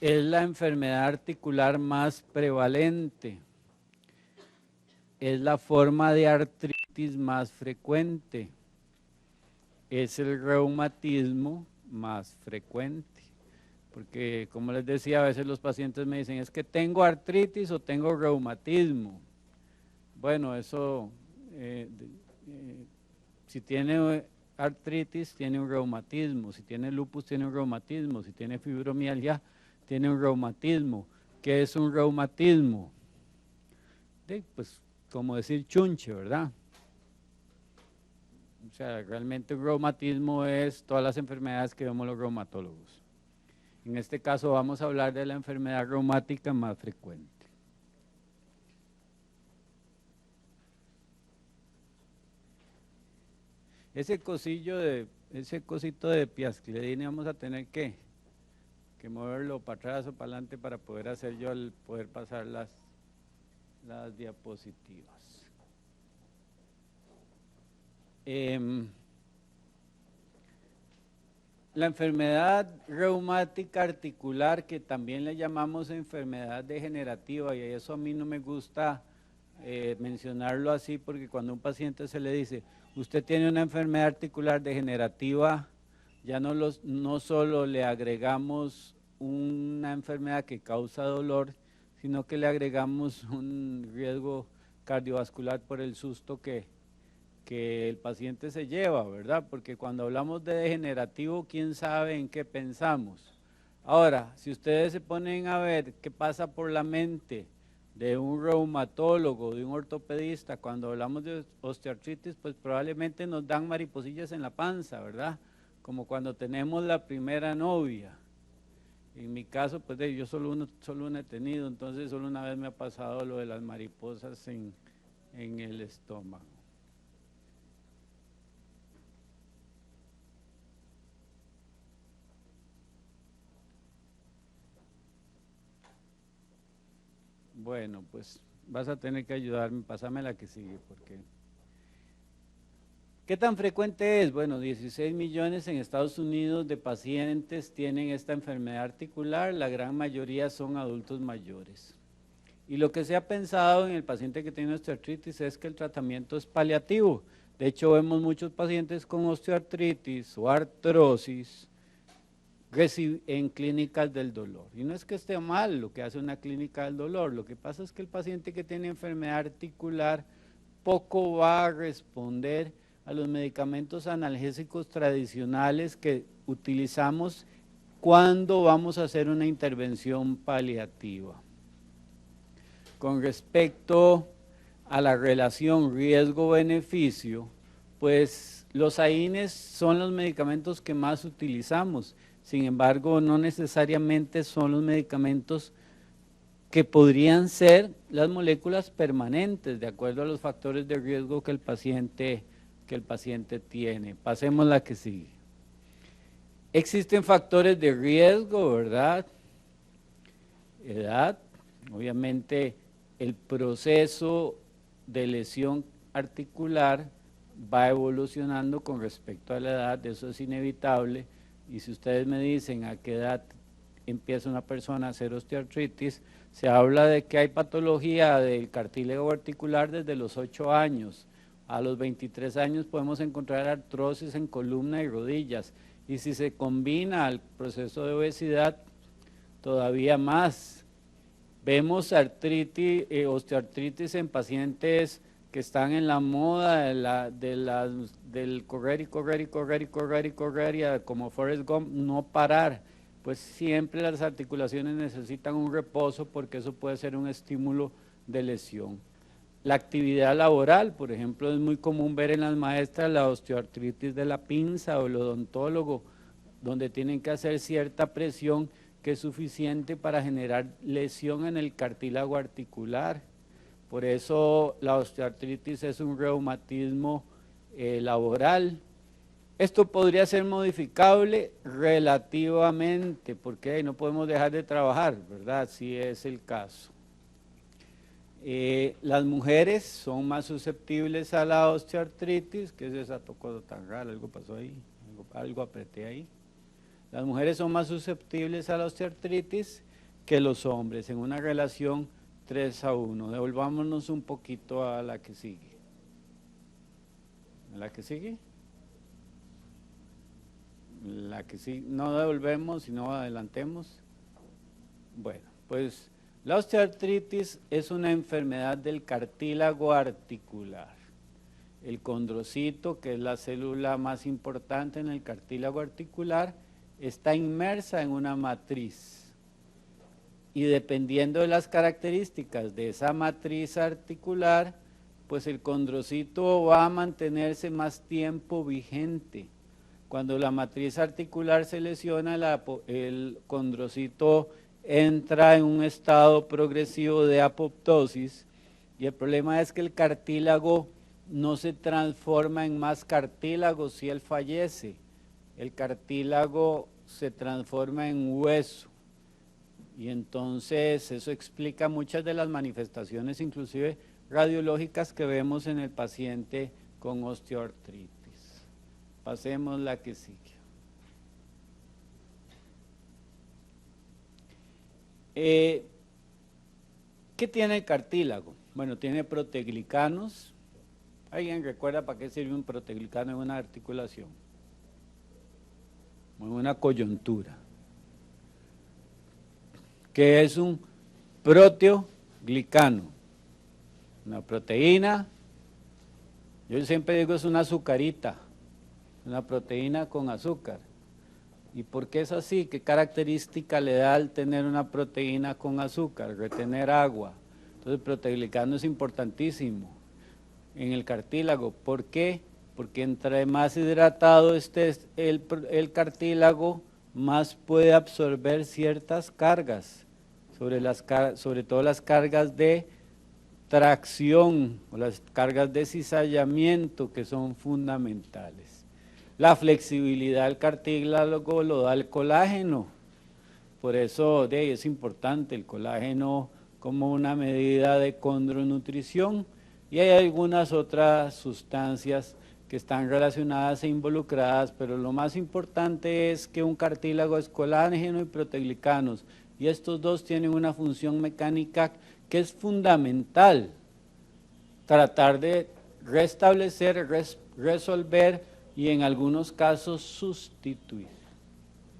es la enfermedad articular más prevalente, es la forma de artritis más frecuente, es el reumatismo más frecuente. Porque, como les decía, a veces los pacientes me dicen, es que tengo artritis o tengo reumatismo. Bueno, eso, si tiene artritis, tiene un reumatismo. Si tiene lupus, tiene un reumatismo. Si tiene fibromialgia, tiene un reumatismo. ¿Qué es un reumatismo? Pues, como decir chunche, ¿verdad? O sea, realmente un reumatismo es todas las enfermedades que vemos los reumatólogos. En este caso vamos a hablar de la enfermedad reumática más frecuente. Ese cosito de piascledina vamos a tener que moverlo para atrás o para adelante para poder hacer yo el poder pasar las diapositivas. La enfermedad reumática articular, que también le llamamos enfermedad degenerativa, y eso a mí no me gusta mencionarlo así, porque cuando a un paciente se le dice, usted tiene una enfermedad articular degenerativa, ya no solo le agregamos una enfermedad que causa dolor, sino que le agregamos un riesgo cardiovascular por el susto que el paciente se lleva, ¿verdad? Porque cuando hablamos de degenerativo, ¿quién sabe en qué pensamos? Ahora, si ustedes se ponen a ver qué pasa por la mente de un reumatólogo, de un ortopedista, cuando hablamos de osteoartritis, pues probablemente nos dan mariposillas en la panza, ¿verdad? Como cuando tenemos la primera novia. En mi caso, pues yo solo una he tenido, entonces solo una vez me ha pasado lo de las mariposas en el estómago. Bueno, pues vas a tener que ayudarme, pásame la que sigue, porque... ¿Qué tan frecuente es? Bueno, 16 millones en Estados Unidos de pacientes tienen esta enfermedad articular, la gran mayoría son adultos mayores. Y lo que se ha pensado en el paciente que tiene osteoartritis es que el tratamiento es paliativo. De hecho, vemos muchos pacientes con osteoartritis o artrosis en clínicas del dolor. Y no es que esté mal lo que hace una clínica del dolor, lo que pasa es que el paciente que tiene enfermedad articular poco va a responder a los medicamentos analgésicos tradicionales que utilizamos cuando vamos a hacer una intervención paliativa. Con respecto a la relación riesgo-beneficio, pues los AINES son los medicamentos que más utilizamos. Sin embargo, no necesariamente son los medicamentos que podrían ser las moléculas permanentes, de acuerdo a los factores de riesgo que el paciente tiene. Pasemos a la que sigue. Existen factores de riesgo, ¿verdad? Edad, obviamente el proceso de lesión articular va evolucionando con respecto a la edad, eso es inevitable. Y si ustedes me dicen a qué edad empieza una persona a hacer osteoartritis, se habla de que hay patología del cartílago articular desde los 8 años. A los 23 años podemos encontrar artrosis en columna y rodillas. Y si se combina al proceso de obesidad, todavía más. Vemos osteoartritis en pacientes que están en la moda del correr y correr y correr y correr y correr y como Forrest Gump, no parar. Pues siempre las articulaciones necesitan un reposo porque eso puede ser un estímulo de lesión. La actividad laboral, por ejemplo, es muy común ver en las maestras la osteoartritis de la pinza o el odontólogo, donde tienen que hacer cierta presión que es suficiente para generar lesión en el cartílago articular. Por eso la osteoartritis es un reumatismo laboral. Esto podría ser modificable relativamente, porque no podemos dejar de trabajar, ¿verdad? Si es el caso. Las mujeres son más susceptibles a la osteoartritis. ¿Qué es esa tocó tan rara? Algo pasó ahí, algo apreté ahí. Las mujeres son más susceptibles a la osteoartritis que los hombres, en una relación 3:1. Devolvámonos un poquito a la que sigue. ¿A la que sigue? La que sigue, no devolvemos, sino adelantemos. Bueno, pues la osteoartritis es una enfermedad del cartílago articular. El condrocito, que es la célula más importante en el cartílago articular, está inmersa en una matriz. Y dependiendo de las características de esa matriz articular, pues el condrocito va a mantenerse más tiempo vigente. Cuando la matriz articular se lesiona, el condrocito entra en un estado progresivo de apoptosis, y el problema es que el cartílago no se transforma en más cartílago si él fallece. El cartílago se transforma en hueso, y entonces eso explica muchas de las manifestaciones, inclusive radiológicas, que vemos en el paciente con osteoartritis. Pasemos la que sigue. ¿Qué tiene el cartílago? Bueno, tiene proteoglicanos. ¿Alguien recuerda para qué sirve un proteoglicano en una articulación? En una coyuntura. ¿Qué es un proteoglicano? Una proteína, yo siempre digo es una azucarita, una proteína con azúcar. ¿Y por qué es así? ¿Qué característica le da al tener una proteína con azúcar? Retener agua. Entonces el proteoglicano es importantísimo en el cartílago. ¿Por qué? Porque entre más hidratado esté el cartílago, más puede absorber ciertas cargas, sobre todo las cargas de tracción o las cargas de cizallamiento, que son fundamentales. La flexibilidad del cartílago lo da el colágeno, por eso es importante el colágeno como una medida de condronutrición, y hay algunas otras sustancias que están relacionadas e involucradas, pero lo más importante es que un cartílago es colágeno y proteoglicanos, y estos dos tienen una función mecánica que es fundamental, tratar de restablecer, resolver y en algunos casos sustituir.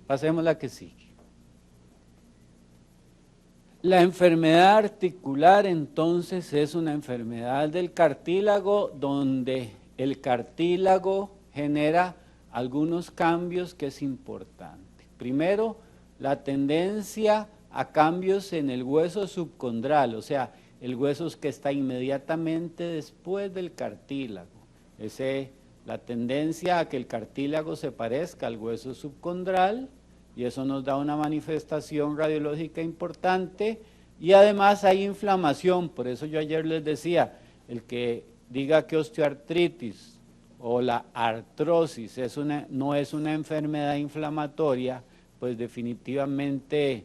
Pasemos a la que sigue. La enfermedad articular entonces es una enfermedad del cartílago donde el cartílago genera algunos cambios que es importante. Primero, la tendencia a cambios en el hueso subcondral, o sea, el hueso que está inmediatamente después del cartílago. La tendencia a que el cartílago se parezca al hueso subcondral, y eso nos da una manifestación radiológica importante, y además hay inflamación. Por eso yo ayer les decía, el que diga que osteoartritis o la artrosis no es una enfermedad inflamatoria, pues definitivamente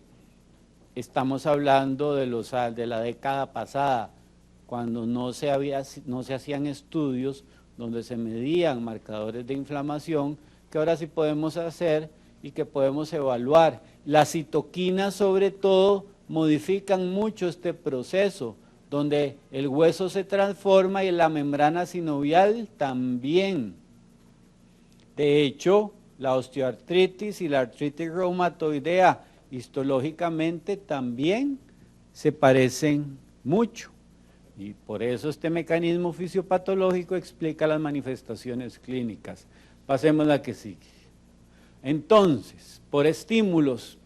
estamos hablando de la década pasada, cuando no se hacían estudios donde se medían marcadores de inflamación, que ahora sí podemos hacer y que podemos evaluar. Las citoquinas, sobre todo, modifican mucho este proceso, donde el hueso se transforma y la membrana sinovial también. De hecho, la osteoartritis y la artritis reumatoidea histológicamente también se parecen mucho, y por eso este mecanismo fisiopatológico explica las manifestaciones clínicas. Pasemos a la que sigue. Entonces, por estímulos,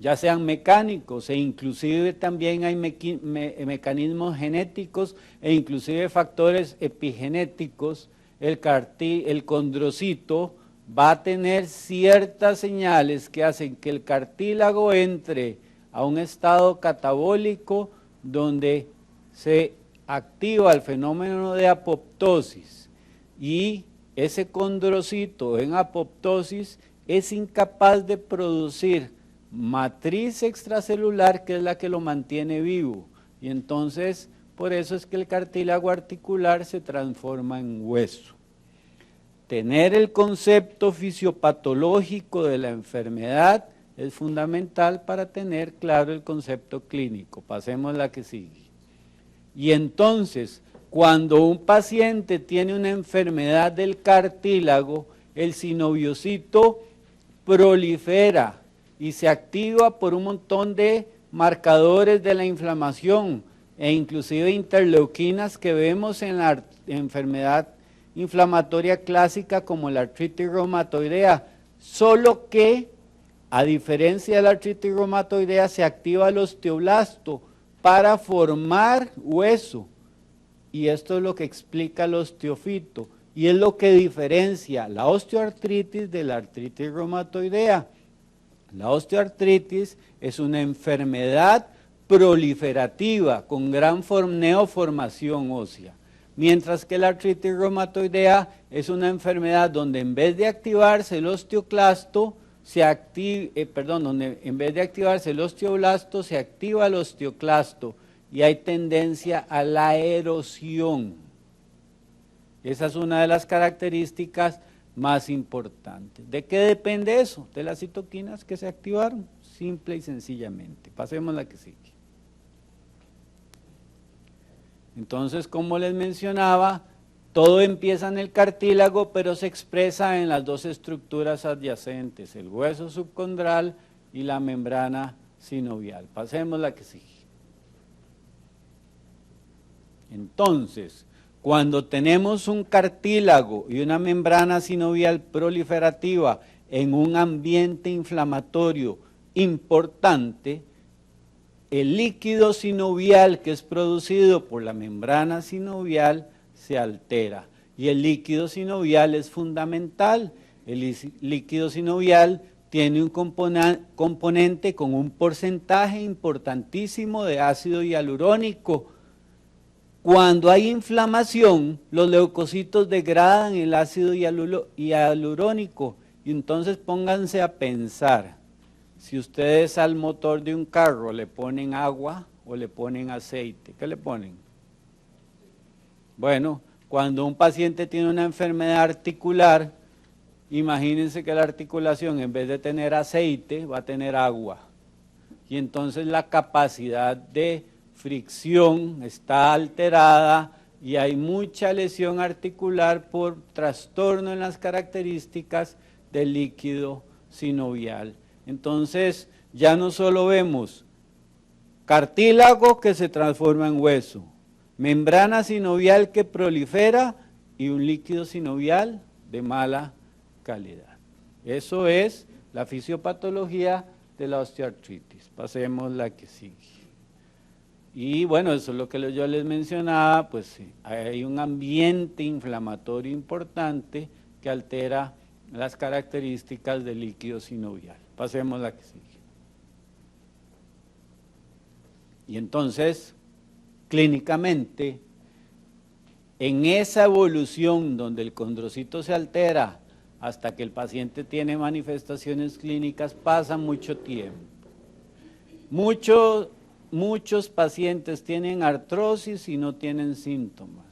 ya sean mecánicos e inclusive también hay mecanismos genéticos e inclusive factores epigenéticos, el condrocito va a tener ciertas señales que hacen que el cartílago entre a un estado catabólico donde se activa el fenómeno de apoptosis, y ese condrocito en apoptosis es incapaz de producir matriz extracelular, que es la que lo mantiene vivo, y entonces por eso es que el cartílago articular se transforma en hueso. Tener el concepto fisiopatológico de la enfermedad es fundamental para tener claro el concepto clínico. Pasemos a la que sigue. Y entonces, cuando un paciente tiene una enfermedad del cartílago, el sinoviocito prolifera y se activa por un montón de marcadores de la inflamación e inclusive interleuquinas que vemos en la enfermedad inflamatoria clásica como la artritis reumatoidea, solo que a diferencia de la artritis reumatoidea se activa el osteoblasto para formar hueso y esto es lo que explica el osteofito y es lo que diferencia la osteoartritis de la artritis reumatoidea. La osteoartritis es una enfermedad proliferativa con gran neoformación ósea, mientras que la artritis reumatoidea es una enfermedad donde en vez de activarse el osteoclasto, donde en vez de activarse el osteoblasto se activa el osteoclasto y hay tendencia a la erosión. Esa es una de las características más importantes. ¿De qué depende eso? De las citoquinas que se activaron, simple y sencillamente. Pasemos a la que sigue. Entonces, como les mencionaba, todo empieza en el cartílago, pero se expresa en las dos estructuras adyacentes, el hueso subcondral y la membrana sinovial. Pasemos a la que sigue. Entonces, cuando tenemos un cartílago y una membrana sinovial proliferativa en un ambiente inflamatorio importante, el líquido sinovial que es producido por la membrana sinovial se altera y el líquido sinovial es fundamental. El líquido sinovial tiene un componente con un porcentaje importantísimo de ácido hialurónico. Cuando hay inflamación, los leucocitos degradan el ácido hialurónico y entonces pónganse a pensar, si ustedes al motor de un carro le ponen agua o le ponen aceite, ¿qué le ponen? Bueno, cuando un paciente tiene una enfermedad articular, imagínense que la articulación en vez de tener aceite va a tener agua y entonces la capacidad de fricción está alterada y hay mucha lesión articular por trastorno en las características del líquido sinovial. Entonces ya no solo vemos cartílago que se transforma en hueso, membrana sinovial que prolifera y un líquido sinovial de mala calidad. Eso es la fisiopatología de la osteoartritis. Pasemos a la que sigue. Y bueno, eso es lo que yo les mencionaba, pues sí, hay un ambiente inflamatorio importante que altera las características del líquido sinovial. Pasemos a la que sigue. Y entonces, clínicamente, en esa evolución donde el condrocito se altera hasta que el paciente tiene manifestaciones clínicas, pasa mucho tiempo. Muchos pacientes tienen artrosis y no tienen síntomas.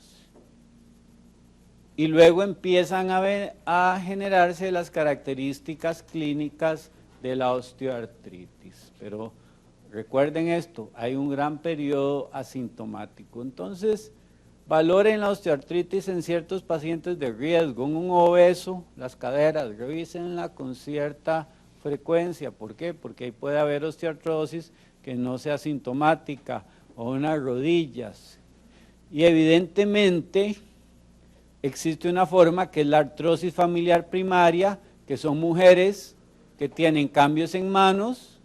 Y luego empiezan a generarse las características clínicas de la osteoartritis. Pero recuerden esto, hay un gran periodo asintomático. Entonces, valoren la osteoartritis en ciertos pacientes de riesgo. Un obeso, las caderas, revísenla con cierta frecuencia. ¿Por qué? Porque ahí puede haber osteoartrosis que no sea sintomática, o unas rodillas. Y evidentemente existe una forma que es la artrosis familiar primaria, que son mujeres que tienen cambios en manos,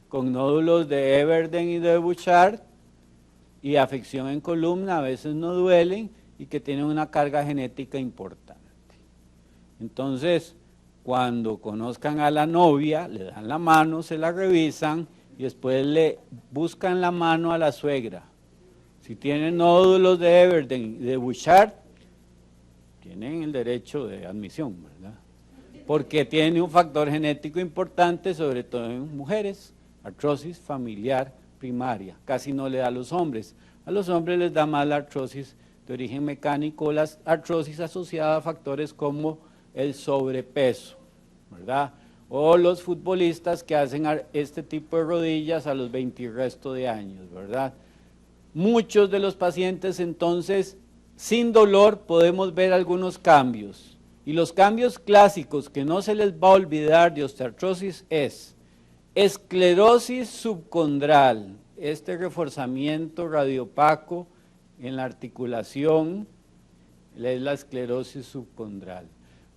con nódulos de Everden y de Bouchard, y afección en columna, a veces no duelen, y que tienen una carga genética importante. Entonces, cuando conozcan a la novia, le dan la mano, se la revisan, y después le buscan la mano a la suegra. Si tienen nódulos de Everden y de Bouchard, tienen el derecho de admisión, ¿verdad? Porque tiene un factor genético importante, sobre todo en mujeres, artrosis familiar primaria, casi no le da a los hombres. A los hombres les da más la artrosis de origen mecánico, las artrosis asociadas a factores como el sobrepeso, ¿verdad? o los futbolistas que hacen este tipo de rodillas a los 20 y resto de años, ¿verdad? Muchos de los pacientes entonces, sin dolor, podemos ver algunos cambios. Y los cambios clásicos que no se les va a olvidar de osteoartrosis es esclerosis subcondral, este reforzamiento radiopaco en la articulación, es la esclerosis subcondral.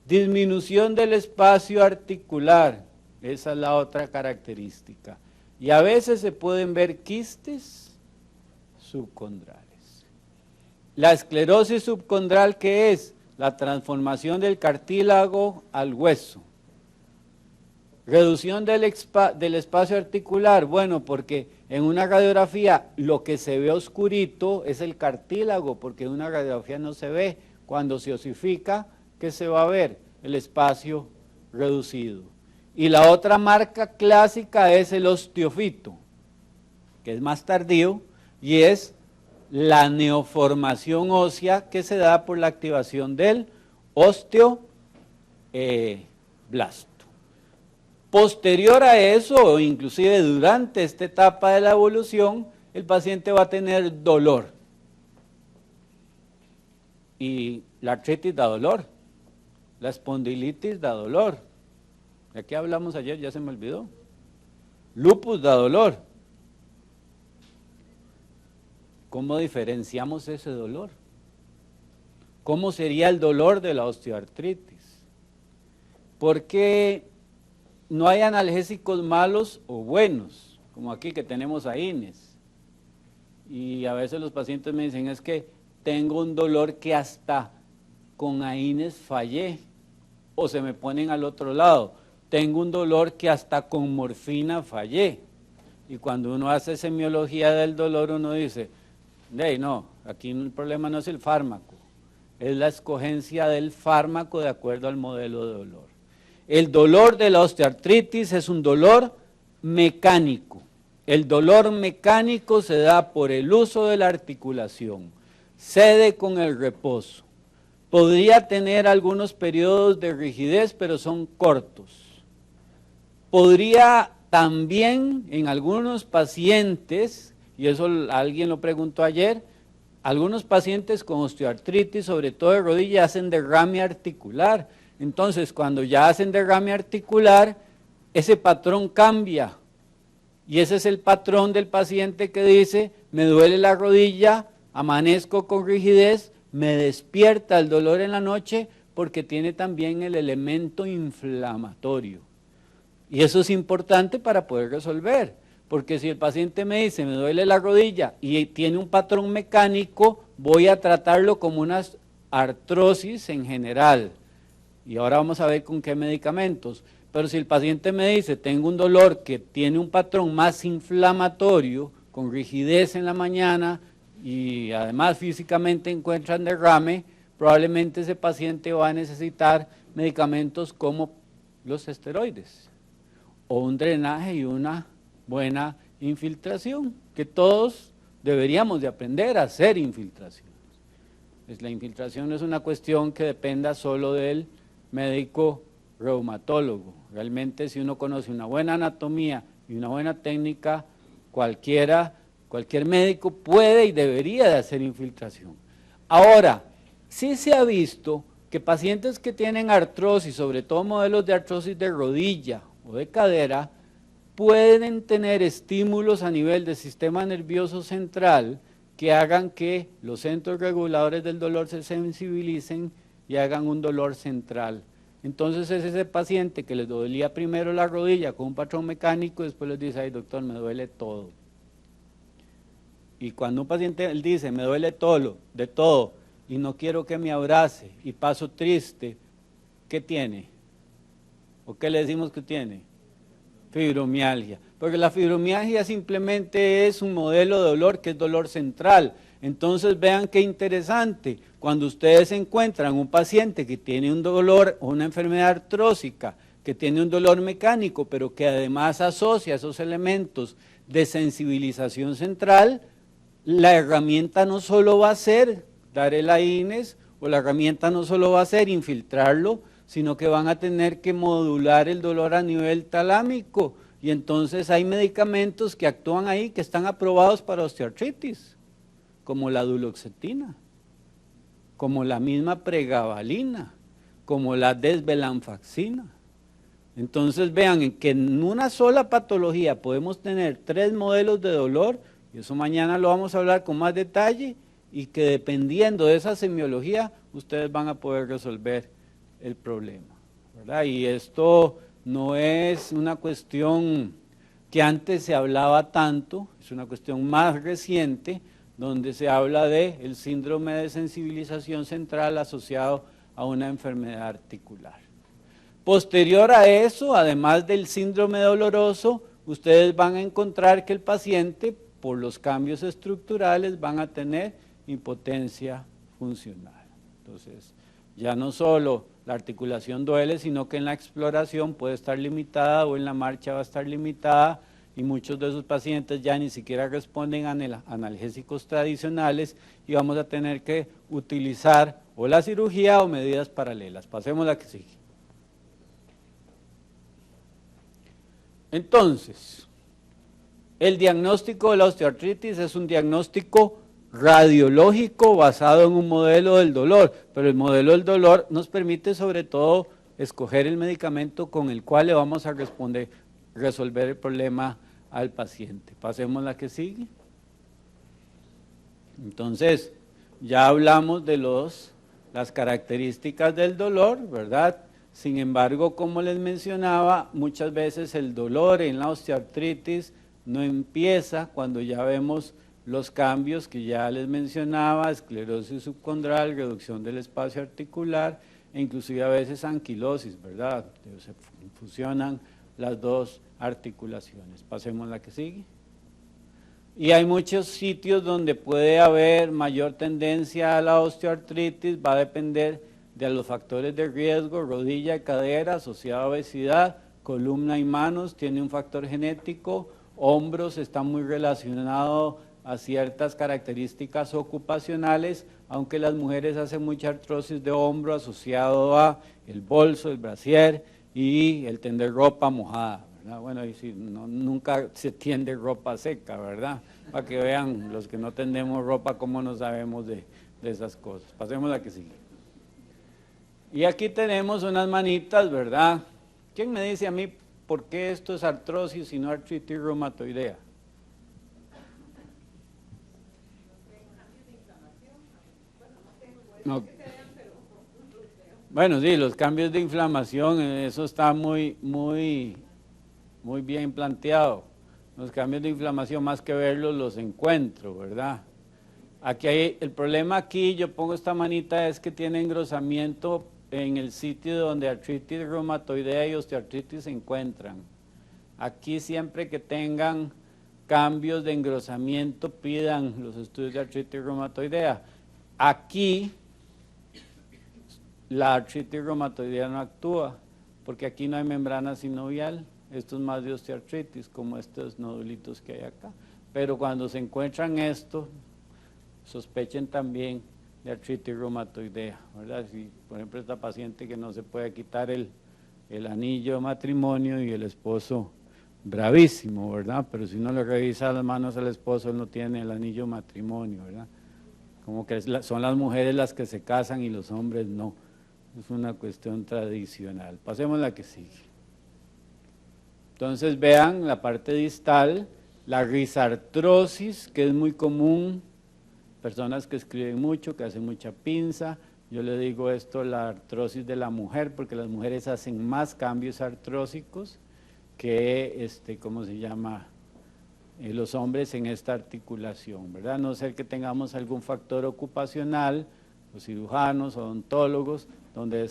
Disminución del espacio articular, esa es la otra característica. Y a veces se pueden ver quistes subcondrales. La esclerosis subcondral, ¿qué es? La transformación del cartílago al hueso. Reducción del espacio articular, bueno, porque en una radiografía lo que se ve oscurito es el cartílago, porque en una radiografía no se ve. Cuando se osifica, ¿qué se va a ver? El espacio reducido. Y la otra marca clásica es el osteofito, que es más tardío, y es la neoformación ósea que se da por la activación del osteoblasto. Posterior a eso, o inclusive durante esta etapa de la evolución, el paciente va a tener dolor. Y la artritis da dolor, la espondilitis da dolor. ¿De qué hablamos ayer? Ya se me olvidó. Lupus da dolor. ¿Cómo diferenciamos ese dolor? ¿Cómo sería el dolor de la osteoartritis? ¿Por qué no hay analgésicos malos o buenos? Como aquí que tenemos AINES. Y a veces los pacientes me dicen, es que tengo un dolor que hasta con AINES fallé. O se me ponen al otro lado. Tengo un dolor que hasta con morfina fallé. Y cuando uno hace semiología del dolor, uno dice, no, aquí el problema no es el fármaco, es la escogencia del fármaco de acuerdo al modelo de dolor. El dolor de la osteoartritis es un dolor mecánico. El dolor mecánico se da por el uso de la articulación, cede con el reposo. Podría tener algunos periodos de rigidez, pero son cortos. Podría también en algunos pacientes, y eso alguien lo preguntó ayer, algunos pacientes con osteoartritis, sobre todo de rodilla, hacen derrame articular. Entonces, cuando ya hacen derrame articular, ese patrón cambia. Y ese es el patrón del paciente que dice, me duele la rodilla, amanezco con rigidez, me despierta el dolor en la noche porque tiene también el elemento inflamatorio. Y eso es importante para poder resolver, porque si el paciente me dice, me duele la rodilla y tiene un patrón mecánico, voy a tratarlo como una artrosis en general. Y ahora vamos a ver con qué medicamentos. Pero si el paciente me dice, tengo un dolor que tiene un patrón más inflamatorio, con rigidez en la mañana y además físicamente encuentran derrame, probablemente ese paciente va a necesitar medicamentos como los esteroides o un drenaje y una buena infiltración, que todos deberíamos de aprender a hacer infiltraciones. La infiltración no es una cuestión que dependa solo del médico reumatólogo. Realmente si uno conoce una buena anatomía y una buena técnica, cualquier médico puede y debería de hacer infiltración. Ahora, sí se ha visto que pacientes que tienen artrosis, sobre todo modelos de artrosis de rodilla o de cadera, pueden tener estímulos a nivel del sistema nervioso central que hagan que los centros reguladores del dolor se sensibilicen y hagan un dolor central. Entonces es ese paciente que les dolía primero la rodilla con un patrón mecánico y después les dice, ay doctor, me duele todo. Y cuando un paciente él dice, me duele todo, de todo, y no quiero que me abrace, y paso triste, ¿qué tiene? ¿O qué le decimos que tiene? Fibromialgia. Porque la fibromialgia simplemente es un modelo de dolor que es dolor central. Entonces vean qué interesante, cuando ustedes encuentran un paciente que tiene un dolor o una enfermedad artrósica, que tiene un dolor mecánico, pero que además asocia esos elementos de sensibilización central, la herramienta no solo va a ser dar el AINES, o la herramienta no solo va a ser infiltrarlo, sino que van a tener que modular el dolor a nivel talámico. Y entonces hay medicamentos que actúan ahí que están aprobados para osteoartritis, como la duloxetina, como la misma pregabalina, como la desvelanfaxina. Entonces vean que en una sola patología podemos tener 3 modelos de dolor, y eso mañana lo vamos a hablar con más detalle, y que dependiendo de esa semiología, ustedes van a poder resolver el problema, ¿verdad? Y esto no es una cuestión que antes se hablaba tanto, es una cuestión más reciente, donde se habla del síndrome de sensibilización central asociado a una enfermedad articular. Posterior a eso, además del síndrome doloroso, ustedes van a encontrar que el paciente, por los cambios estructurales, van a tener impotencia funcional. Entonces, ya no solo la articulación duele, sino que en la exploración puede estar limitada o en la marcha va a estar limitada, y muchos de esos pacientes ya ni siquiera responden a analgésicos tradicionales y vamos a tener que utilizar o la cirugía o medidas paralelas. Pasemos a la que sigue. Entonces, el diagnóstico de la osteoartritis es un diagnóstico radiológico basado en un modelo del dolor, pero el modelo del dolor nos permite sobre todo escoger el medicamento con el cual le vamos a resolver el problema al paciente. Pasemos a la que sigue. Entonces, ya hablamos de las características del dolor, ¿verdad? Sin embargo, como les mencionaba, muchas veces el dolor en la osteoartritis no empieza cuando ya vemos los cambios que ya les mencionaba, esclerosis subcondral, reducción del espacio articular, e inclusive a veces anquilosis, ¿verdad? Se fusionan las dos articulaciones. Pasemos a la que sigue. Y hay muchos sitios donde puede haber mayor tendencia a la osteoartritis, va a depender de los factores de riesgo, rodilla y cadera, asociada a obesidad, columna y manos, tiene un factor genético, hombros está muy relacionado a ciertas características ocupacionales, aunque las mujeres hacen mucha artrosis de hombro asociado a el bolso, el brasier y el tender ropa mojada, ¿verdad? Bueno, y si no, nunca se tiende ropa seca, ¿verdad? Para que vean los que no tendemos ropa cómo no sabemos de esas cosas. Pasemos a la que sigue. Y aquí tenemos unas manitas, ¿verdad? ¿Quién me dice a mí por qué esto es artrosis y no artritis reumatoidea? No. Bueno, sí, los cambios de inflamación, eso está muy bien planteado. Los cambios de inflamación, más que verlos, los encuentro, ¿verdad? Aquí el problema aquí, yo pongo esta manita, es que tiene engrosamiento en el sitio donde artritis reumatoidea y osteoartritis se encuentran. Aquí siempre que tengan cambios de engrosamiento, pidan los estudios de artritis reumatoidea. Aquí la artritis reumatoidea no actúa, porque aquí no hay membrana sinovial, esto es más de osteoartritis, como estos nodulitos que hay acá. Pero cuando se encuentran esto, sospechen también de artritis reumatoidea, ¿verdad? Si, por ejemplo, esta paciente que no se puede quitar el anillo de matrimonio y el esposo bravísimo, ¿verdad? Pero si uno le revisa las manos al esposo, él no tiene el anillo de matrimonio, ¿verdad? Como que son las mujeres las que se casan y los hombres no. Es una cuestión tradicional. Pasemos a la que sigue. Entonces vean la parte distal, la risartrosis, que es muy común, personas que escriben mucho, que hacen mucha pinza. Yo le digo esto, la artrosis de la mujer, porque las mujeres hacen más cambios artrósicos que, ¿cómo se llama?, los hombres en esta articulación, ¿verdad? A no ser que tengamos algún factor ocupacional, los cirujanos, odontólogos, donde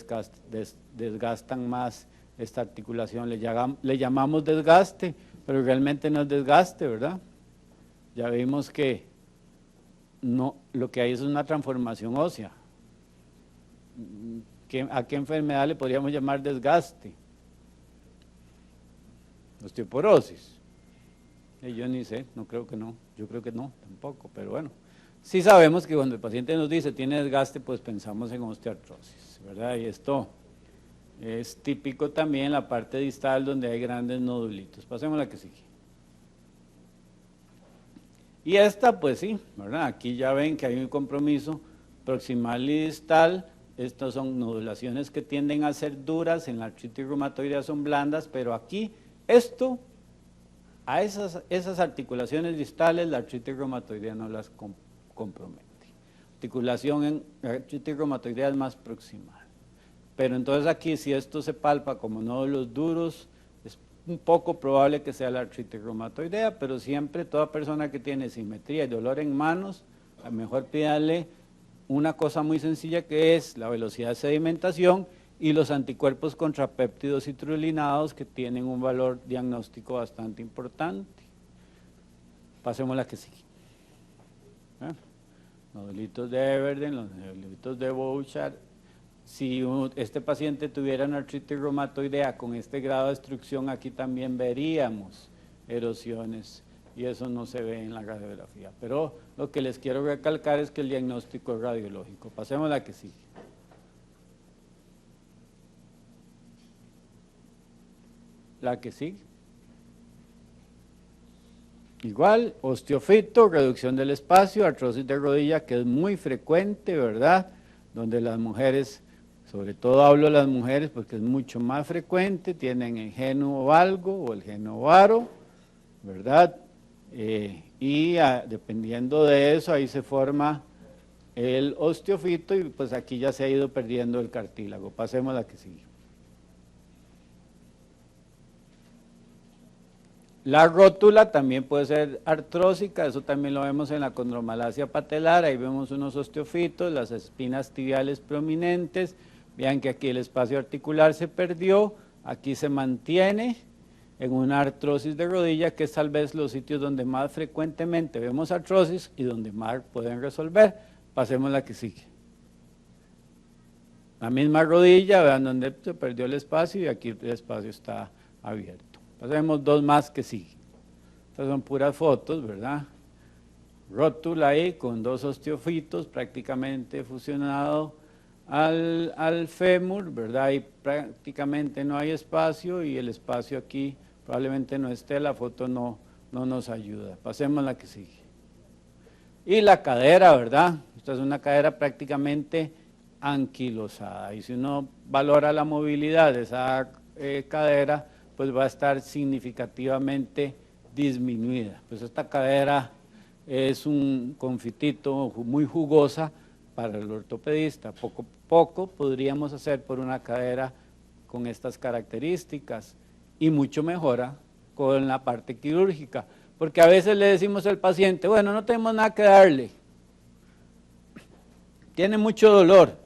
desgastan más esta articulación. Le llamamos desgaste, pero realmente no es desgaste, ¿verdad? Ya vimos que no, lo que hay es una transformación ósea. ¿A qué enfermedad le podríamos llamar desgaste? Osteoporosis. Yo ni sé, no creo que no, yo creo que no, tampoco, pero bueno. Sí sabemos que cuando el paciente nos dice tiene desgaste, pues pensamos en osteoartrosis, ¿verdad? Y esto Es típico también en la parte distal donde hay grandes nodulitos. Pasemos a la que sigue. Y esta, pues sí, ¿verdad? Aquí ya ven que hay un compromiso proximal y distal. Estas son nodulaciones que tienden a ser duras, en la artritis reumatoidea son blandas, pero aquí esto, a esas articulaciones distales, la artritis reumatoidea no las compromete. Articulación en la artritis reumatoidea es más proximal. Pero entonces aquí, si esto se palpa como nódulos duros, es un poco probable que sea la artritis reumatoidea, pero siempre toda persona que tiene simetría y dolor en manos, a lo mejor pídale una cosa muy sencilla que es la velocidad de sedimentación y los anticuerpos contra péptidos citrulinados que tienen un valor diagnóstico bastante importante. Pasemos a la que sigue. Nodulitos de Everden, los nodulitos de Bouchard. Si este paciente tuviera una artritis reumatoidea con este grado de destrucción, aquí también veríamos erosiones y eso no se ve en la radiografía. Pero lo que les quiero recalcar es que el diagnóstico es radiológico. Pasemos a la que sigue. La que sigue. Igual, osteofito, reducción del espacio, artrosis de rodilla, que es muy frecuente, ¿verdad? Donde las mujeres, sobre todo hablo de las mujeres porque es mucho más frecuente, tienen el geno valgo o el geno varo, ¿verdad? Dependiendo de eso, ahí se forma el osteofito y pues aquí ya se ha ido perdiendo el cartílago. Pasemos a la que sigue. La rótula también puede ser artrósica, eso también lo vemos en la condromalacia patelar, ahí vemos unos osteofitos, las espinas tibiales prominentes, vean que aquí el espacio articular se perdió, aquí se mantiene en una artrosis de rodilla, que es tal vez los sitios donde más frecuentemente vemos artrosis y donde más pueden resolver. Pasemos a la que sigue. La misma rodilla, vean donde se perdió el espacio y aquí el espacio está abierto. Pasemos dos más que siguen. Estas son puras fotos, ¿verdad? Rótula ahí con dos osteofitos prácticamente fusionado al fémur, ¿verdad? Y prácticamente no hay espacio y el espacio aquí probablemente no esté, la foto no nos ayuda. Pasemos a la que sigue. Y la cadera, ¿verdad? Esta es una cadera prácticamente anquilosada y si uno valora la movilidad de esa cadera, pues va a estar significativamente disminuida. Pues esta cadera es un confitito muy jugosa para el ortopedista. Poco a poco podríamos hacer por una cadera con estas características y mucho mejora con la parte quirúrgica. Porque a veces le decimos al paciente, bueno, no tenemos nada que darle, tiene mucho dolor,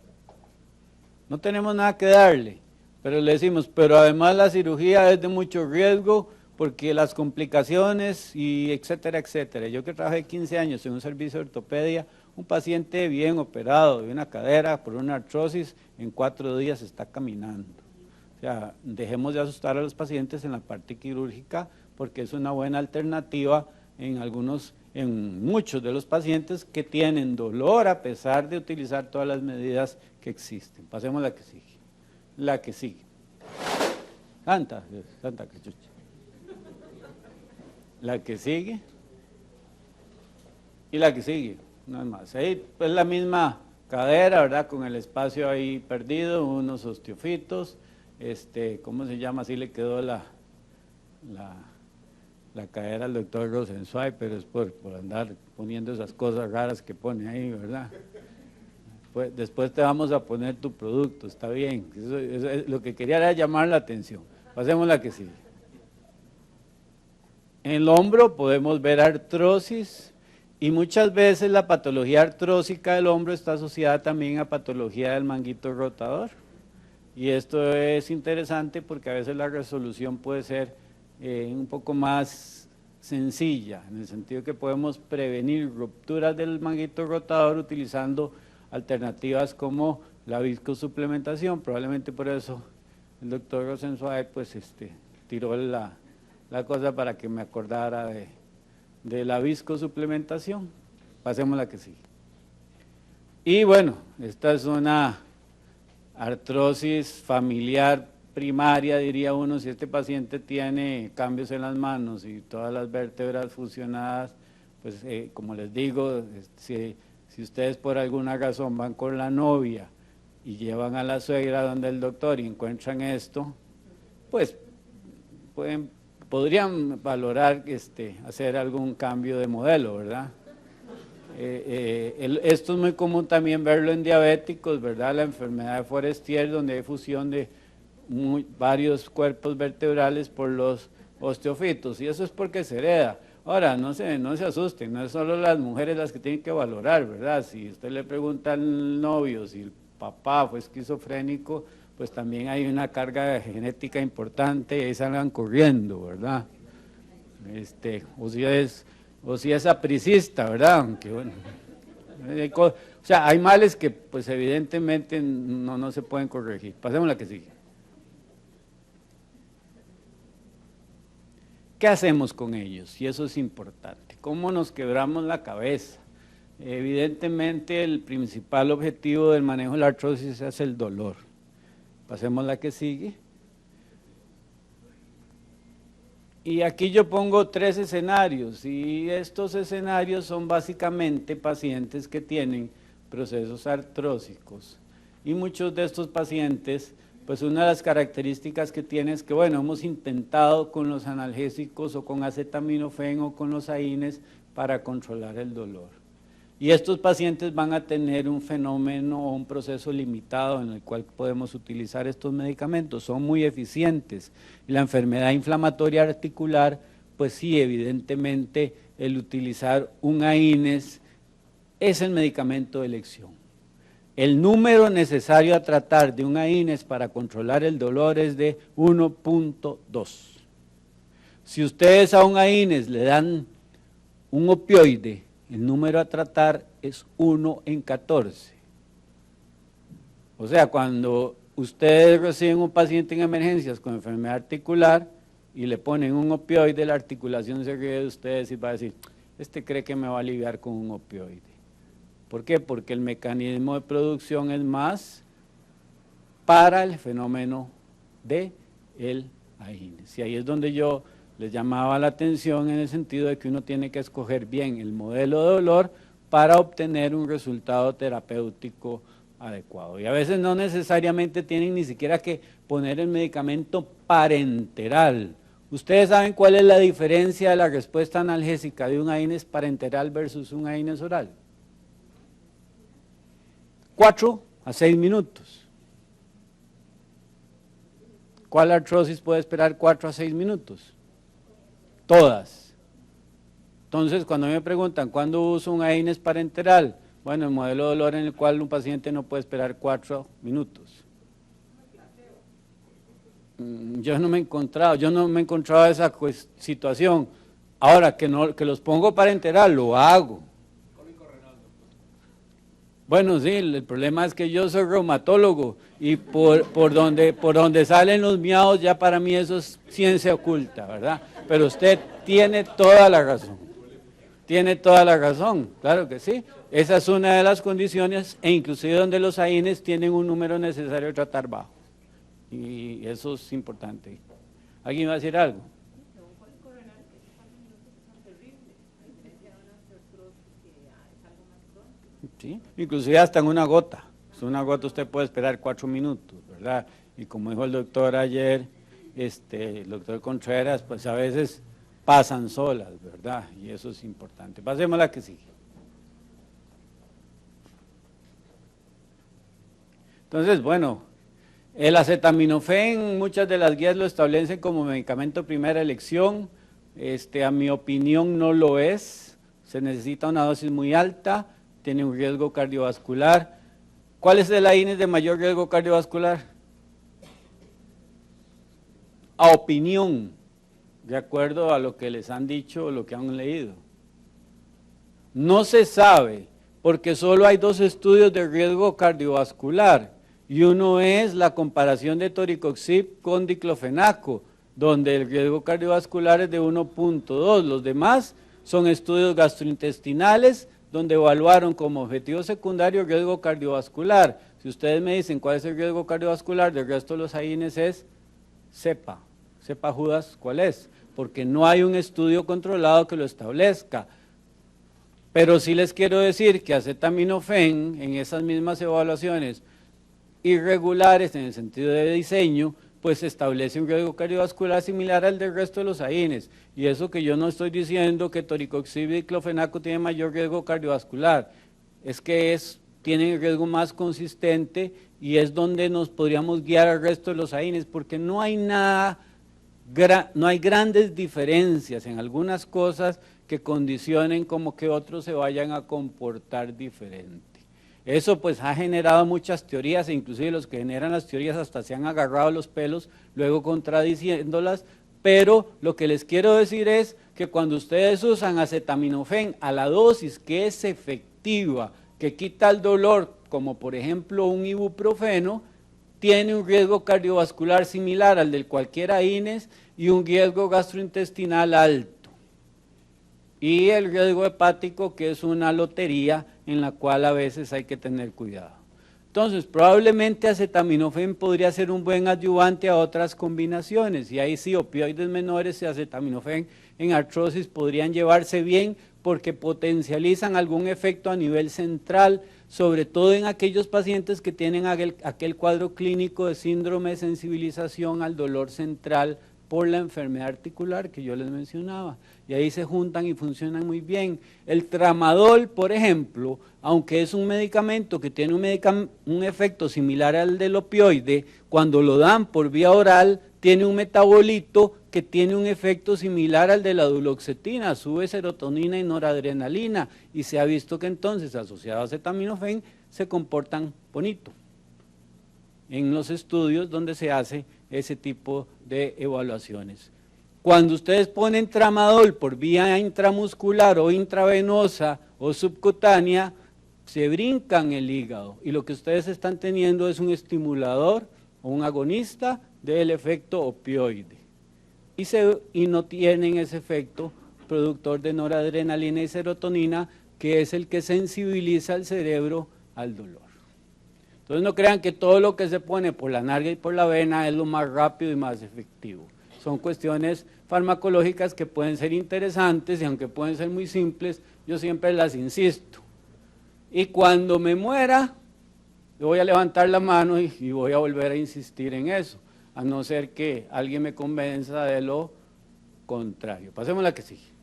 no tenemos nada que darle. Pero le decimos, pero además la cirugía es de mucho riesgo porque las complicaciones y etcétera, etcétera. Yo que trabajé 15 años en un servicio de ortopedia, un paciente bien operado de una cadera por una artrosis, en 4 días está caminando. O sea, dejemos de asustar a los pacientes en la parte quirúrgica porque es una buena alternativa en muchos de los pacientes que tienen dolor a pesar de utilizar todas las medidas que existen. Pasemos a la que sigue. La que sigue. Santa cachucha. La que sigue. Y la que sigue. No es más. Ahí es la misma cadera, ¿verdad? Con el espacio ahí perdido, unos osteofitos. ¿Cómo se llama? Así le quedó la cadera al doctor Rosenzweig, pero es por andar poniendo esas cosas raras que pone ahí, ¿verdad? Después te vamos a poner tu producto, está bien. Eso, lo que quería era llamar la atención. Pasemos a la que sigue. En el hombro podemos ver artrosis y muchas veces la patología artrósica del hombro está asociada también a patología del manguito rotador. Y esto es interesante porque a veces la resolución puede ser un poco más sencilla, en el sentido que podemos prevenir rupturas del manguito rotador utilizando alternativas como la viscosuplementación. Probablemente por eso el doctor Rosenzweig pues tiró la cosa para que me acordara de la viscosuplementación. Pasemos a la que sigue. Y bueno, esta es una artrosis familiar primaria, diría uno, si este paciente tiene cambios en las manos y todas las vértebras fusionadas, pues como les digo, si ustedes por alguna razón van con la novia y llevan a la suegra donde el doctor y encuentran esto, pues podrían valorar hacer algún cambio de modelo, ¿verdad? Esto es muy común también verlo en diabéticos, ¿verdad? La enfermedad de Forestier, donde hay fusión de varios cuerpos vertebrales por los osteofitos, y eso es porque se hereda. Ahora, no se asusten, no es solo las mujeres las que tienen que valorar, ¿verdad? Si usted le pregunta al novio si el papá fue esquizofrénico, pues también hay una carga genética importante y ahí salgan corriendo, ¿verdad? O si es apricista, ¿verdad? Aunque bueno, o sea, hay males que pues evidentemente no se pueden corregir. Pasemos a la que sigue. ¿Qué hacemos con ellos? Y eso es importante. ¿Cómo nos quebramos la cabeza? Evidentemente el principal objetivo del manejo de la artrosis es el dolor. Pasemos a la que sigue. Y aquí yo pongo 3 escenarios, y estos escenarios son básicamente pacientes que tienen procesos artrósicos. Y muchos de estos pacientes, pues una de las características que tienen es que, bueno, hemos intentado con los analgésicos o con acetaminofén o con los AINES para controlar el dolor. Y estos pacientes van a tener un fenómeno o un proceso limitado en el cual podemos utilizar estos medicamentos, son muy eficientes. Y la enfermedad inflamatoria articular, pues sí, evidentemente el utilizar un AINES es el medicamento de elección. El número necesario a tratar de un AINES para controlar el dolor es de 1.2. Si ustedes a un AINES le dan un opioide, el número a tratar es 1 en 14. O sea, cuando ustedes reciben un paciente en emergencias con enfermedad articular y le ponen un opioide, la articulación se ríe de ustedes y va a decir, cree que me va a aliviar con un opioide. ¿Por qué? Porque el mecanismo de producción es más para el fenómeno de el AINES. Y ahí es donde yo les llamaba la atención en el sentido de que uno tiene que escoger bien el modelo de dolor para obtener un resultado terapéutico adecuado. Y a veces no necesariamente tienen ni siquiera que poner el medicamento parenteral. ¿Ustedes saben cuál es la diferencia de la respuesta analgésica de un AINES parenteral versus un AINES oral? 4 a 6 minutos. ¿Cuál artrosis puede esperar 4 a 6 minutos? Todas. Entonces, cuando me preguntan, ¿cuándo uso un AINES parenteral? Bueno, el modelo de dolor en el cual un paciente no puede esperar 4 minutos. Yo no me he encontrado esa situación. Ahora, que los pongo parenteral, lo hago. Bueno, sí, el problema es que yo soy reumatólogo y por donde salen los miados, ya para mí eso es ciencia oculta, ¿verdad? Pero usted tiene toda la razón. Tiene toda la razón, claro que sí. Esa es una de las condiciones, e inclusive donde los AINES tienen un número necesario de tratar bajo. Y eso es importante. ¿Alguien va a decir algo? ¿Sí? Inclusive hasta en una gota. Una gota usted puede esperar 4 minutos, ¿verdad? Y como dijo el doctor ayer, el doctor Contreras, pues a veces pasan solas, ¿verdad? Y eso es importante. Pasemos a la que sigue. Entonces, bueno, el acetaminofén, muchas de las guías lo establecen como medicamento de primera elección. A mi opinión no lo es. Se necesita una dosis muy alta, tiene un riesgo cardiovascular. ¿Cuál es el AINES de mayor riesgo cardiovascular? A opinión, de acuerdo a lo que les han dicho o lo que han leído. No se sabe, porque solo hay 2 estudios de riesgo cardiovascular, y uno es la comparación de toricoxib con diclofenaco, donde el riesgo cardiovascular es de 1.2, los demás son estudios gastrointestinales donde evaluaron como objetivo secundario el riesgo cardiovascular. Si ustedes me dicen cuál es el riesgo cardiovascular del resto de los AINES es sepa Judas cuál es, porque no hay un estudio controlado que lo establezca. Pero sí les quiero decir que acetaminofén en esas mismas evaluaciones irregulares en el sentido de diseño, pues establece un riesgo cardiovascular similar al del resto de los AINES. Y eso que yo no estoy diciendo que toricoxib y diclofenaco tienen mayor riesgo cardiovascular, es que tienen el riesgo más consistente y es donde nos podríamos guiar al resto de los AINES, porque no hay grandes diferencias en algunas cosas que condicionen como que otros se vayan a comportar diferente. Eso pues ha generado muchas teorías, e inclusive los que generan las teorías hasta se han agarrado los pelos, luego contradiciéndolas, pero lo que les quiero decir es que cuando ustedes usan acetaminofén a la dosis que es efectiva, que quita el dolor, como por ejemplo un ibuprofeno, tiene un riesgo cardiovascular similar al del cualquier AINES y un riesgo gastrointestinal alto. Y el riesgo hepático, que es una lotería en la cual a veces hay que tener cuidado. Entonces, probablemente acetaminofén podría ser un buen adyuvante a otras combinaciones, y ahí sí, opioides menores y acetaminofén en artrosis podrían llevarse bien porque potencializan algún efecto a nivel central, sobre todo en aquellos pacientes que tienen aquel cuadro clínico de síndrome de sensibilización al dolor central por la enfermedad articular que yo les mencionaba, y ahí se juntan y funcionan muy bien. El tramadol, por ejemplo, aunque es un medicamento que tiene un efecto similar al del opioide, cuando lo dan por vía oral, tiene un metabolito que tiene un efecto similar al de la duloxetina, sube serotonina y noradrenalina, y se ha visto que entonces, asociado a acetaminofén, se comportan bonito en los estudios donde se hace ese tipo de evaluaciones. Cuando ustedes ponen tramadol por vía intramuscular o intravenosa o subcutánea, se brincan el hígado y lo que ustedes están teniendo es un estimulador o un agonista del efecto opioide y no tienen ese efecto productor de noradrenalina y serotonina, que es el que sensibiliza al cerebro al dolor. Entonces no crean que todo lo que se pone por la nalga y por la vena es lo más rápido y más efectivo. Son cuestiones farmacológicas que pueden ser interesantes y aunque pueden ser muy simples, yo siempre las insisto. Y cuando me muera, yo voy a levantar la mano y voy a volver a insistir en eso, a no ser que alguien me convenza de lo contrario. Pasemos a la que sigue.